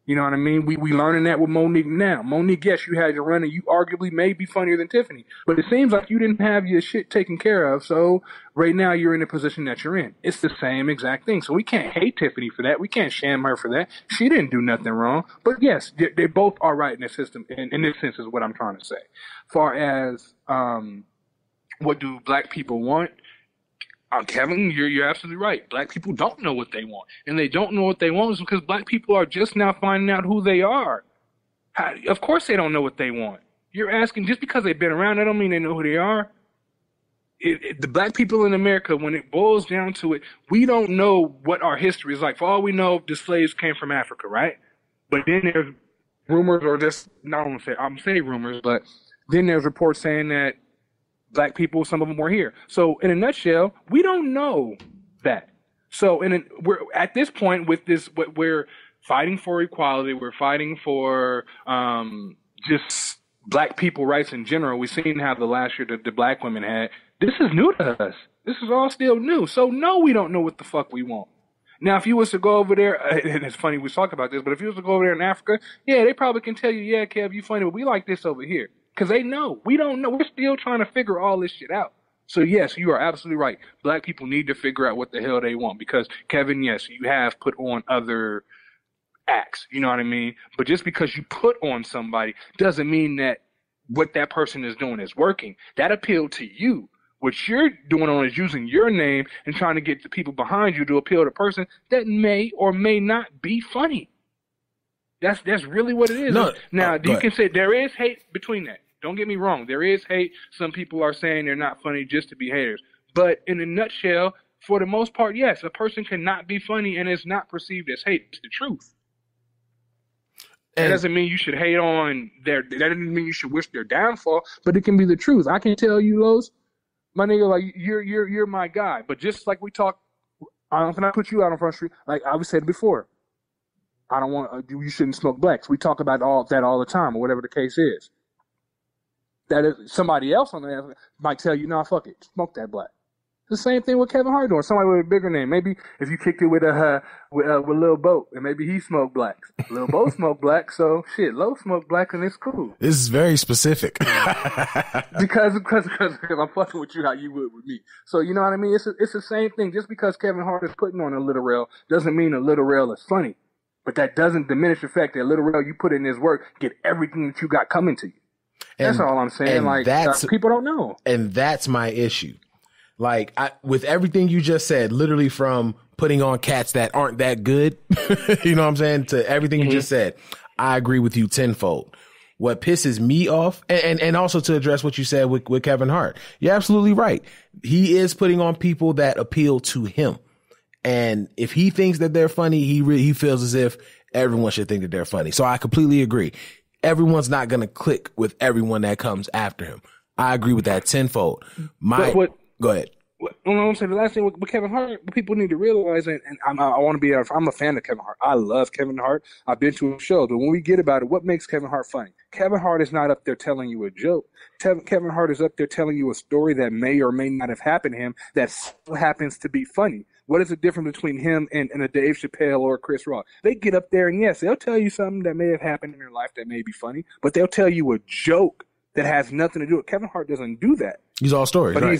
You know what I mean? We learning that with Monique now. Monique, yes, you had your run and you arguably may be funnier than Tiffany. But it seems like you didn't have your shit taken care of. So right now you're in the position that you're in. It's the same exact thing. So we can't hate Tiffany for that. We can't sham her for that. She didn't do nothing wrong. But yes, they both are right in this system. In this sense is what I'm trying to say. Far as what do black people want? Kevin, you're absolutely right. Black people don't know what they want. And they don't know what they want is because black people are just now finding out who they are. Of course they don't know what they want. You're asking, just because they've been around, that don't mean they know who they are. The black people in America, when it boils down to it, we don't know what our history is like. For all we know, the slaves came from Africa, right? But then there's rumors, or just, I'm saying rumors, but then there's reports saying that black people, some of them were here. So in a nutshell, we don't know that. So we're at this point with this, we're fighting for equality. We're fighting for just black people rights in general. We've seen how the last year the black women had. This is new to us. This is all still new. So no, we don't know what the fuck we want. Now, if you was to go over there, and it's funny we talk about this, but if you was to go over there in Africa, yeah, they probably can tell you, yeah, Kev, you funny, but we like this over here. Because they know. We don't know. We're still trying to figure all this shit out. So yes, you are absolutely right. Black people need to figure out what the hell they want because Kevin, yes, you have put on other acts. You know what I mean? But just because you put on somebody doesn't mean that what that person is doing is working. That appealed to you. What you're doing on is using your name and trying to get the people behind you to appeal to a person that may or may not be funny. That's really what it is. No, now, you can say there is hate between that. Don't get me wrong. There is hate. Some people are saying they're not funny just to be haters. But in a nutshell, for the most part, yes, a person cannot be funny and is not perceived as hate. It's the truth. That doesn't mean you should hate on that doesn't mean you should wish their downfall, but it can be the truth. I can tell you, Los, my nigga, like you're my guy. But just like we talk, can I put you out on Front Street? Like I've said before, I don't want you shouldn't smoke blacks. We talk about all the time, or whatever the case is. That is, somebody else on the other might tell you, nah, fuck it, smoke that black. The same thing with Kevin Hart doing. Somebody with a bigger name. Maybe if you kicked it with Lil Boat, and maybe he smoked blacks. Lil Boat smoked blacks, so shit, Lo smoked blacks, and it's cool. This is very specific. because I'm fucking with you how you would with me. So you know what I mean? It's the same thing. Just because Kevin Hart is putting on a Little Rel doesn't mean a Little Rel is funny. But that doesn't diminish the fact that Little Rel, you put in his work, get everything that you got coming to you. That's all I'm saying. Like people don't know, and that's my issue. Like with everything you just said, literally from putting on cats that aren't that good, you know what I'm saying, to everything you just said, I agree with you tenfold. What pisses me off, and also to address what you said with Kevin Hart, you're absolutely right. He is putting on people that appeal to him, and if he thinks that they're funny, he feels as if everyone should think that they're funny. So I completely agree. Everyone's not gonna click with everyone that comes after him. I agree with that tenfold. Go ahead. I'm saying the last thing with Kevin Hart, what people need to realize, and I want to be, I'm a fan of Kevin Hart. I love Kevin Hart. I've been to a show, but when we get about it, what makes Kevin Hart funny? Kevin Hart is not up there telling you a joke. Kevin Hart is up there telling you a story that may or may not have happened to him that still happens to be funny. What is the difference between him and a Dave Chappelle or Chris Rock? They get up there and yes, they'll tell you something that may have happened in their life that may be funny, but they'll tell you a joke that has nothing to do with it. Kevin Hart doesn't do that. He's all stories, but right?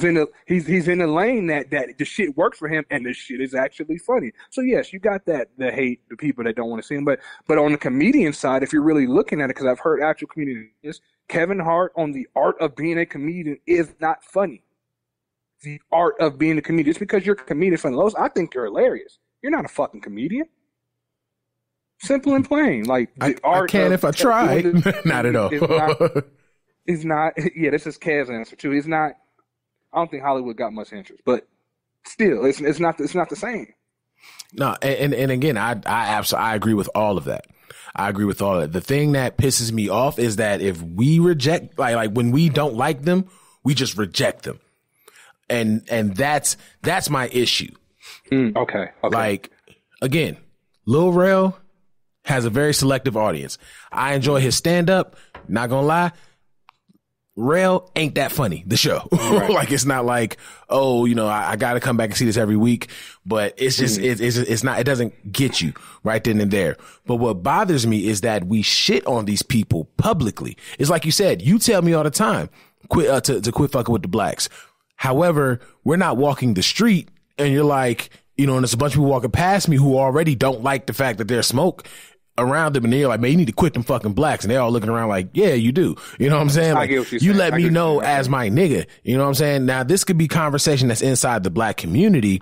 he's in a lane that the shit works for him, and the shit is actually funny. So yes, you got the hate, the people that don't want to see him, but on the comedian side, if you're really looking at it, because I've heard actual comedians, Kevin Hart on the art of being a comedian is not funny. The art of being a comedian, just because you're a comedian, funny, Los, I think you're hilarious. You're not a fucking comedian. Simple and plain. Like I can if I try. Not at all. It's not. Yeah, this is Kev's answer too. It's not. I don't think Hollywood got much interest, but still, it's not the same. No, and again, I absolutely agree with all of that. I agree with all of that. The thing that pisses me off is that if we reject, like when we don't like them, we just reject them, and that's my issue. Okay. Like again, Lil Rel has a very selective audience. I enjoy his stand up. Not gonna lie. Rel ain't that funny, the show. Right. Like, it's not like, oh, you know, I got to come back and see this every week, but it's just, it's not, it doesn't get you right then and there. But what bothers me is that we shit on these people publicly. It's like you said, you tell me all the time, quit, to quit fucking with the blacks. However, we're not walking the street and you're like, you know, and there's a bunch of people walking past me who already don't like the fact that there's smoke around them, and they're like, man, you need to quit them fucking blacks, and they're all looking around like, yeah, you do. You know what I'm saying? Like, you let me know as my nigga. You know what I'm saying? Now, this could be conversation that's inside the black community,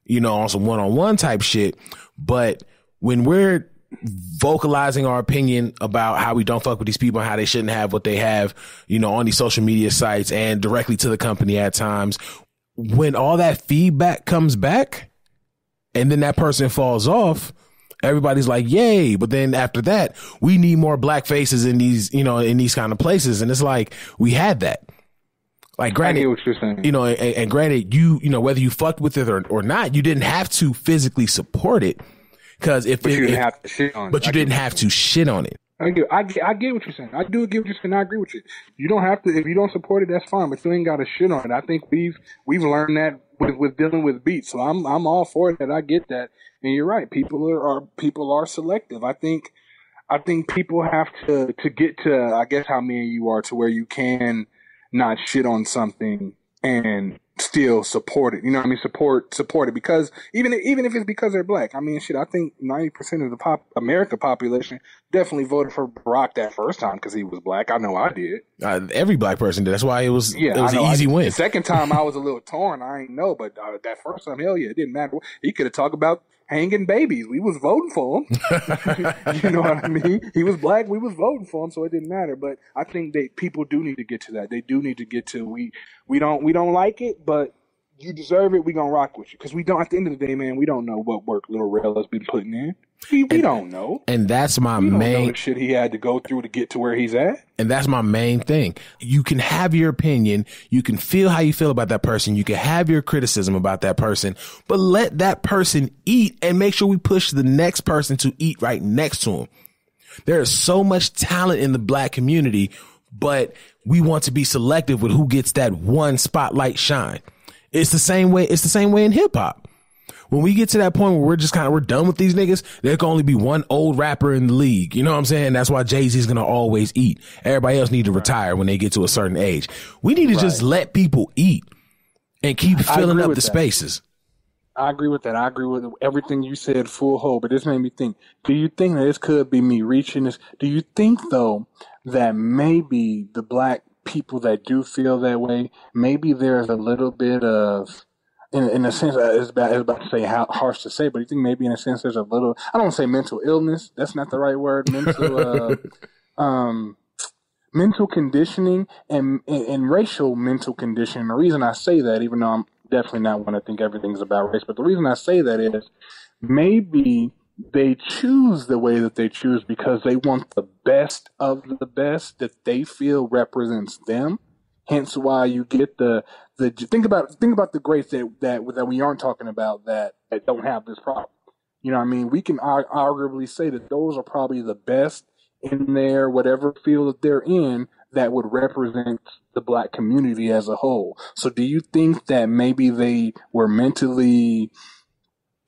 you know, on some one-on-one type shit. But when we're vocalizing our opinion about how we don't fuck with these people and how they shouldn't have what they have, you know, on these social media sites and directly to the company at times, when all that feedback comes back and then that person falls off, everybody's like, yay. But then after that, we need more black faces in these, you know, in these kind of places. And it's like, we had that. Like, granted, I get what you're saying. You know, and granted, you know, whether you fucked with it or not, you didn't have to physically support it. Cause you didn't have to shit on it. But you didn't have to shit on it. I get what you're saying. I do get what you're saying. I agree with you. You don't have to, if you don't support it, that's fine, but you ain't got to shit on it. I think we've learned that with dealing with beats. So I'm all for that. I get that. And you're right. People are selective. I think people have to get to, I guess, how me and you are, to where you can not shit on something and still support it. You know what I mean? Support it, because even if it's because they're black. I mean, shit, I think 90% of the America population definitely voted for Barack that first time because he was black. I know I did. Every black person did. That's why it was an easy win. The second time I was a little torn. I ain't know, but that first time, hell yeah, it didn't matter. He could have talked about hanging babies. We was voting for him. You know what I mean? He was black. We was voting for him, so it didn't matter. But I think people do need to get to that. They do need to get to we don't like it, but you deserve it. We gonna rock with you, because we don't. At the end of the day, man, we don't know what work Lil Rel has been putting in. We don't know. And that's my we don't main know the shit he had to go through to get to where he's at. And that's my main thing. You can have your opinion. You can feel how you feel about that person. You can have your criticism about that person, but let that person eat and make sure we push the next person to eat right next to him. There is so much talent in the black community, but we want to be selective with who gets that one spotlight shine. It's the same way in hip hop. When we get to that point where we're done with these niggas, there can only be one old rapper in the league. You know what I'm saying? That's why Jay-Z's going to always eat. Everybody else need to retire when they get to a certain age. We need to just let people eat and keep filling up the spaces. I agree with that. I agree with everything you said, full hold. But this made me think, do you think that this could be me reaching this? Do you think, though, that maybe the black people that do feel that way, maybe there's a little bit of, in a sense, it's about to say how harsh to say, but you think maybe in a sense there's a little, I don't want to say mental illness. That's not the right word. Mental conditioning and racial mental conditioning. The reason I say that, even though I'm definitely not one to think everything's about race, but the reason I say that is maybe they choose the way that they choose because they want the best of the best that they feel represents them. Hence why you get the think about the greats that we aren't talking about that don't have this problem. You know what I mean? We can arguably say that those are probably the best in their whatever field that they're in that would represent the black community as a whole. So do you think that maybe they were mentally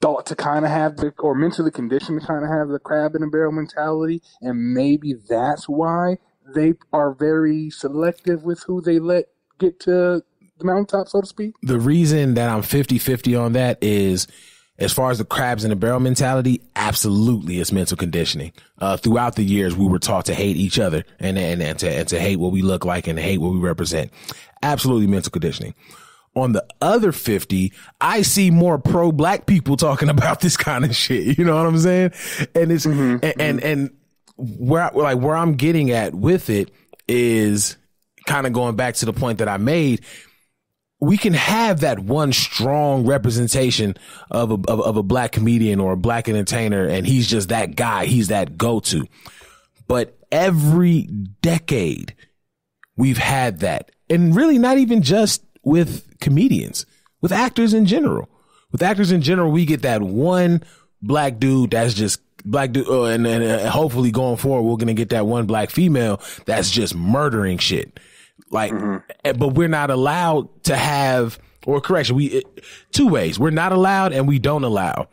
thought to kind of have or mentally conditioned to kind of have the crab in a barrel mentality, and maybe that's why they are very selective with who they let get to the mountaintop, so to speak? The reason that I'm 50-50 on that is, as far as the crabs in the barrel mentality, absolutely it's mental conditioning. Throughout the years, we were taught to hate each other and to hate what we look like and to hate what we represent. Absolutely mental conditioning. On the other 50, I see more pro-black people talking about this kind of shit. You know what I'm saying? And it's and where I'm getting at with it is kind of going back to the point that I made. We can have that one strong representation of a black comedian or a black entertainer, and he's just that guy. He's that go-to. But every decade we've had that, and really not even just with comedians, with actors in general. With actors in general, we get that one black dude that's just black dude, and hopefully going forward, we're going to get that one black female that's just murdering shit. Like, but we're not allowed to have, or correction, two ways. We're not allowed and we don't allow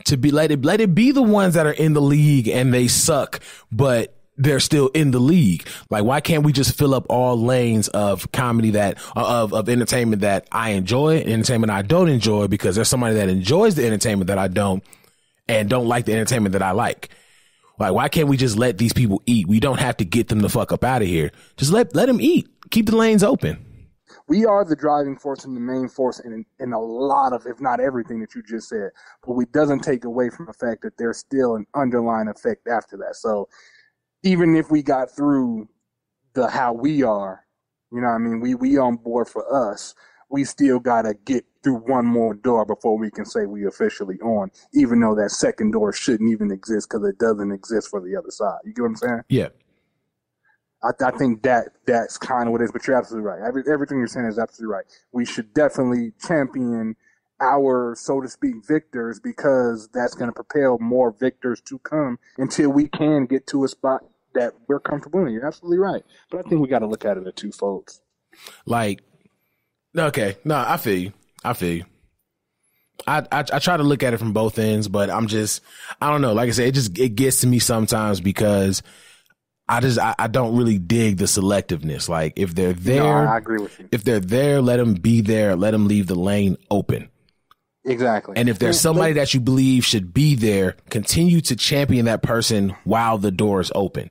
to be, let it be the ones that are in the league and they suck, but they're still in the league. Like, why can't we just fill up all lanes of comedy of entertainment that I enjoy, entertainment I don't enjoy, because there's somebody that enjoys the entertainment that I don't, and don't like the entertainment that I like. Like, why can't we just let these people eat? We don't have to get them the fuck up out of here. Just let them eat. Keep the lanes open. We are the driving force and the main force in a lot of, if not everything that you just said. But it doesn't take away from the fact that there's still an underlying effect after that. So even if we got through the how we are, you know what I mean, we on board for us, we still got to get through one more door before we can say we officially on, even though that second door shouldn't even exist because it doesn't exist for the other side. You get what I'm saying? Yeah. I think that's kind of what it is, but you're absolutely right. Everything you're saying is absolutely right. We should definitely champion our, so to speak, victors, because that's going to propel more victors to come until we can get to a spot that we're comfortable in. You're absolutely right. But I think we got to look at it at two folds. Like, okay, no, I feel you. I try to look at it from both ends, but I don't know. Like I said, it gets to me sometimes because I don't really dig the selectiveness. Like if they're there, no, I agree with you. If they're there, let them be there. Let them leave the lane open. Exactly. And if there's somebody that you believe should be there, continue to champion that person while the door is open.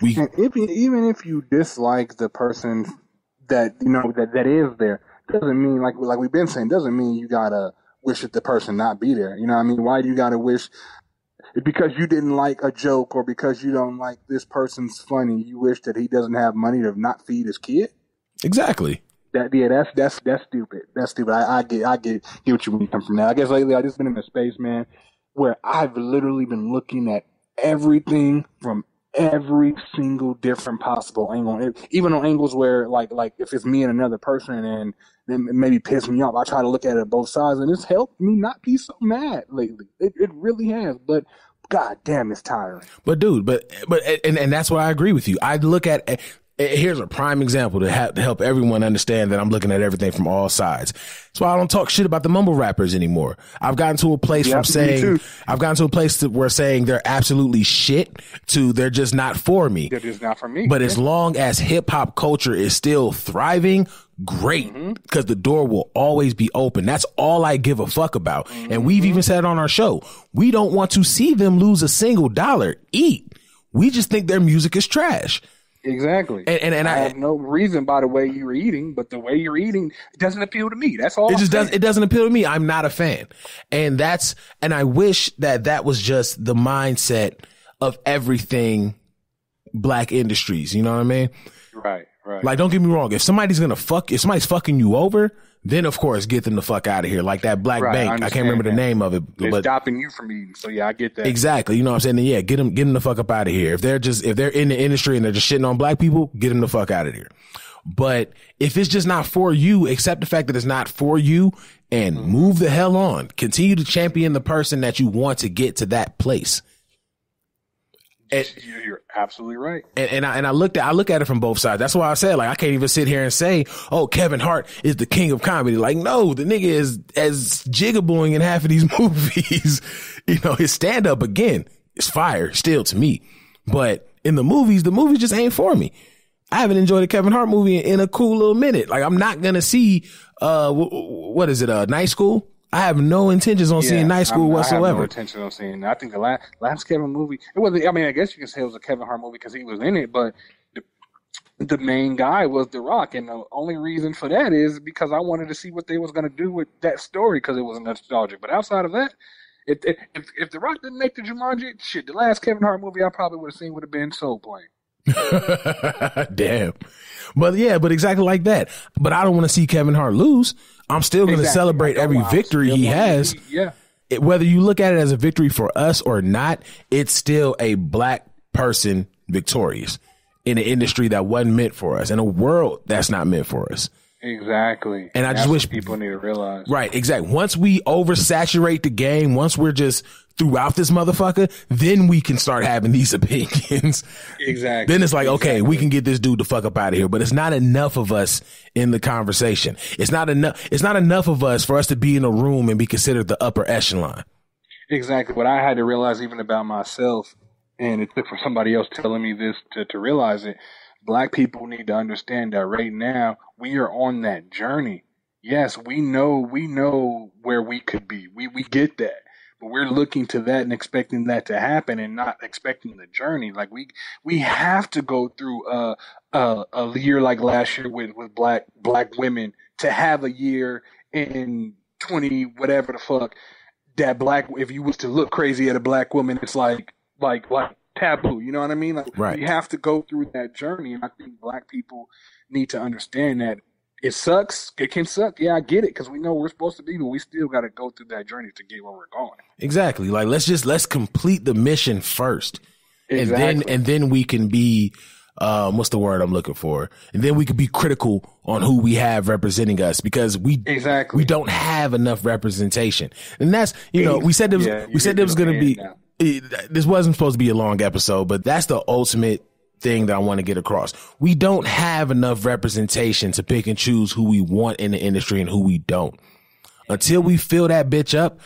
Even if you dislike the person that that is there, doesn't mean like we've been saying, doesn't mean you gotta wish that the person not be there. You know what I mean? Why do you gotta wish because you didn't like a joke or because you don't like this person's funny, you wish that he doesn't have money to not feed his kid? Exactly. That's stupid. That's stupid. I get what you mean come from that. I guess lately I just been in a space, man, where I've literally been looking at everything from every single different possible angle, even on angles where like if it's me and another person and then it maybe piss me off, I try to look at it both sides, and it's helped me not be so mad lately. It really has, but god damn, it's tiring. But dude, and that's why I agree with you. I look at here's a prime example to help everyone understand that I'm looking at everything from all sides. That's why I don't talk shit about the mumble rappers anymore. I've gotten to a place where saying they're absolutely shit to they're just not for me. They're just not for me. But as long as hip hop culture is still thriving, great, because the door will always be open. That's all I give a fuck about. And we've even said on our show, we don't want to see them lose a single dollar. We just think their music is trash. Exactly. And I have no reason by the way you were eating, but the way you're eating doesn't appeal to me. That's all. It doesn't appeal to me. I'm not a fan. And I wish that was just the mindset of everything black industries. You know what I mean? Right. Like, don't get me wrong. If somebody's fucking you over, then of course get them the fuck out of here. Like that black bank. I can't remember the name of it. They're stopping you from eating. So yeah, I get that. Exactly. You know what I'm saying? And yeah, get them the fuck up out of here. If they're in the industry and they're just shitting on black people, get them the fuck out of here. But if it's just not for you, accept the fact that it's not for you and move the hell on. Continue to champion the person that you want to get to that place. You're absolutely right. And I look at it from both sides. That's why I said, like, I can't even sit here and say, oh, Kevin Hart is the king of comedy. Like, no, the nigga is as jigaboing in half of these movies. You know, his stand up again is fire still to me. But in the movies just ain't for me. I haven't enjoyed a Kevin Hart movie in a cool little minute. Like, I'm not going to see, what is it? Night School? I have no intentions on seeing Night School whatsoever. I have no intention on seeing that. I think the last Kevin movie, it wasn't, I mean, I guess you can say it was a Kevin Hart movie because he was in it, but the main guy was The Rock. And the only reason for that is because I wanted to see what they was going to do with that story because it was nostalgic. But outside of that, if The Rock didn't make the Jumanji, shit, the last Kevin Hart movie I probably would have seen would have been Soul Plane. Damn. But exactly like that. But I don't want to see Kevin Hart lose. I'm still going to celebrate every victory he has. Whether you look at it as a victory for us or not, it's still a black person victorious in an industry that wasn't meant for us, in a world that's not meant for us. Exactly. And I just wish people need to realize. Right, exactly. Once we oversaturate the game, once we're just throughout this motherfucker, then we can start having these opinions. Exactly. Then it's like, okay, we can get this dude the fuck up out of here. But it's not enough of us in the conversation. It's not enough of us for us to be in a room and be considered the upper echelon. Exactly. What I had to realize even about myself, and it took for somebody else telling me this to realize it, black people need to understand that right now we are on that journey. Yes, we know where we could be. We get that. But we're looking to that and expecting that to happen and not expecting the journey. Like we have to go through a year like last year with black women to have a year in 20 whatever the fuck that if you was to look crazy at a black woman, it's like taboo, you know what I mean? Like, right. We have to go through that journey, and I think black people need to understand that it sucks. It can suck. Yeah, I get it, because we know we're supposed to be, but we still got to go through that journey to get where we're going. Exactly. Like, let's complete the mission first, exactly. and then we can be, what's the word I'm looking for? And then we can be critical on who we have representing us, because we don't have enough representation, and that's we said there was going to be. This wasn't supposed to be a long episode, but that's the ultimate thing that I want to get across. We don't have enough representation to pick and choose who we want in the industry and who we don't. Until we fill that bitch up,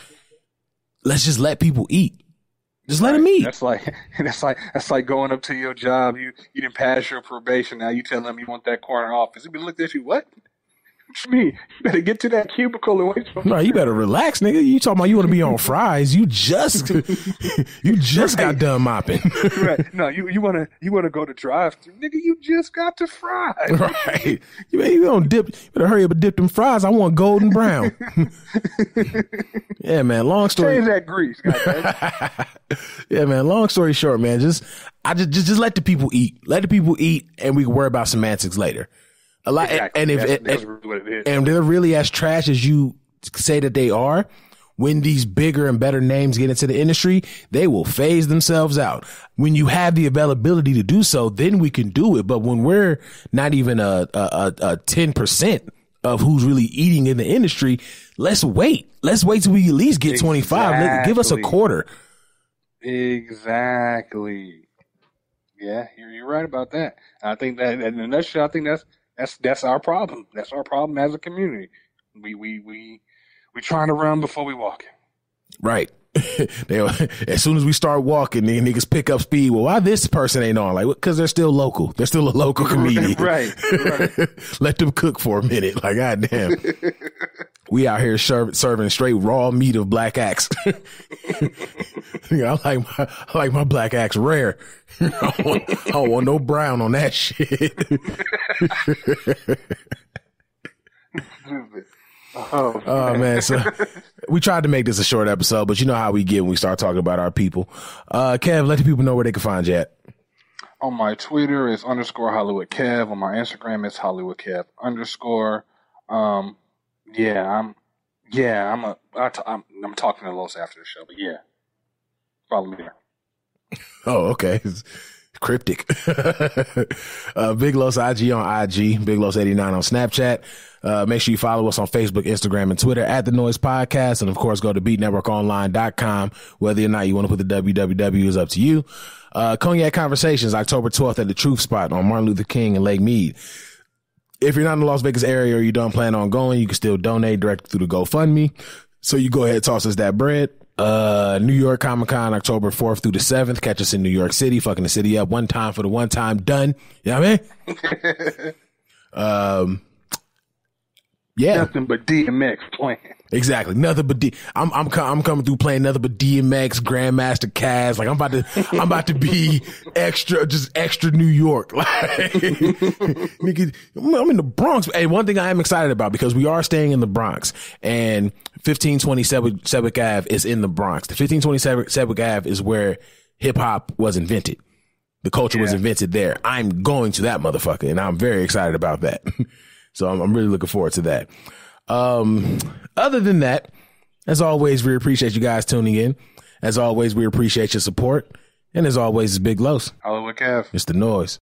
let's just let people eat. Just let them eat. That's like going up to your job. You didn't pass your probation. Now you tell them you want that corner office. He be looked at you. What? What you mean? You better get to that cubicle and wait for me. No, you better relax, nigga. You talking about you want to be on fries? You just got done mopping. Right? No, you wanna go to drive-thru, nigga. You just got to fry. Right? You don't dip. You better hurry up and dip them fries. I want golden brown. Yeah, man. Long story. Change that grease, goddamn. Yeah, man. Long story short, man. Just let the people eat. Let the people eat, and we can worry about semantics later. A lot, exactly. And that's really what it is. And they're really as trash as you say that they are. When these bigger and better names get into the industry, they will phase themselves out. When you have the availability to do so, then we can do it. But when we're not even a 10% of who's really eating in the industry, let's wait. Let's wait till we at least get 25. Exactly. Give us a quarter. Exactly. Yeah, you're right about that. I think that in a nutshell, I think that's our problem. That's our problem as a community. We trying to run before we walk. Right. As soon as we start walking, the niggas pick up speed. Well, why this person ain't on? Like, because they're still local. They're still a local comedian. Right. Let them cook for a minute. Like, goddamn. We out here serving straight raw meat of black axe. I like my black axe rare. I don't want no brown on that shit. Oh man, so we tried to make this a short episode, but you know how we get when we start talking about our people. Kev, let the people know where they can find you at. On my Twitter is _Hollywood Kev. On my Instagram is Hollywood Kev _. I'm talking to Los after the show, but yeah, follow me there. Oh, okay. Cryptic. Big Los IG on IG, Big Los 89 on Snapchat. Make sure you follow us on Facebook, Instagram, and Twitter at The Noize Podcast. And of course, go to beatnetworkonline.com. Whether or not you want to put the www is up to you. Cognac Conversations, October 12th at the Truth Spot on Martin Luther King and Lake Mead. If you're not in the Las Vegas area or you don't plan on going, you can still donate directly through the GoFundMe. So you go ahead and toss us that bread. New York Comic Con, October 4th through the 7th. Catch us in New York City, fucking the city up one time for the one time done. You know what I mean? Yeah. Nothing but DMX playing. Exactly. Nothing but I'm coming through playing nothing but DMX, Grandmaster Caz. Like I'm about to be extra New York. Like, nigga, I'm in the Bronx. Hey, one thing I am excited about, because we are staying in the Bronx, and 1520 Sedgwick Ave is in the Bronx. The 1520 Sedgwick Ave is where hip hop was invented. The culture was invented there. I'm going to that motherfucker, and I'm very excited about that. So I'm really looking forward to that. Other than that, as always, we appreciate you guys tuning in. As always, we appreciate your support. And as always, it's Big Los. Hollywood Kev. It's The Noize.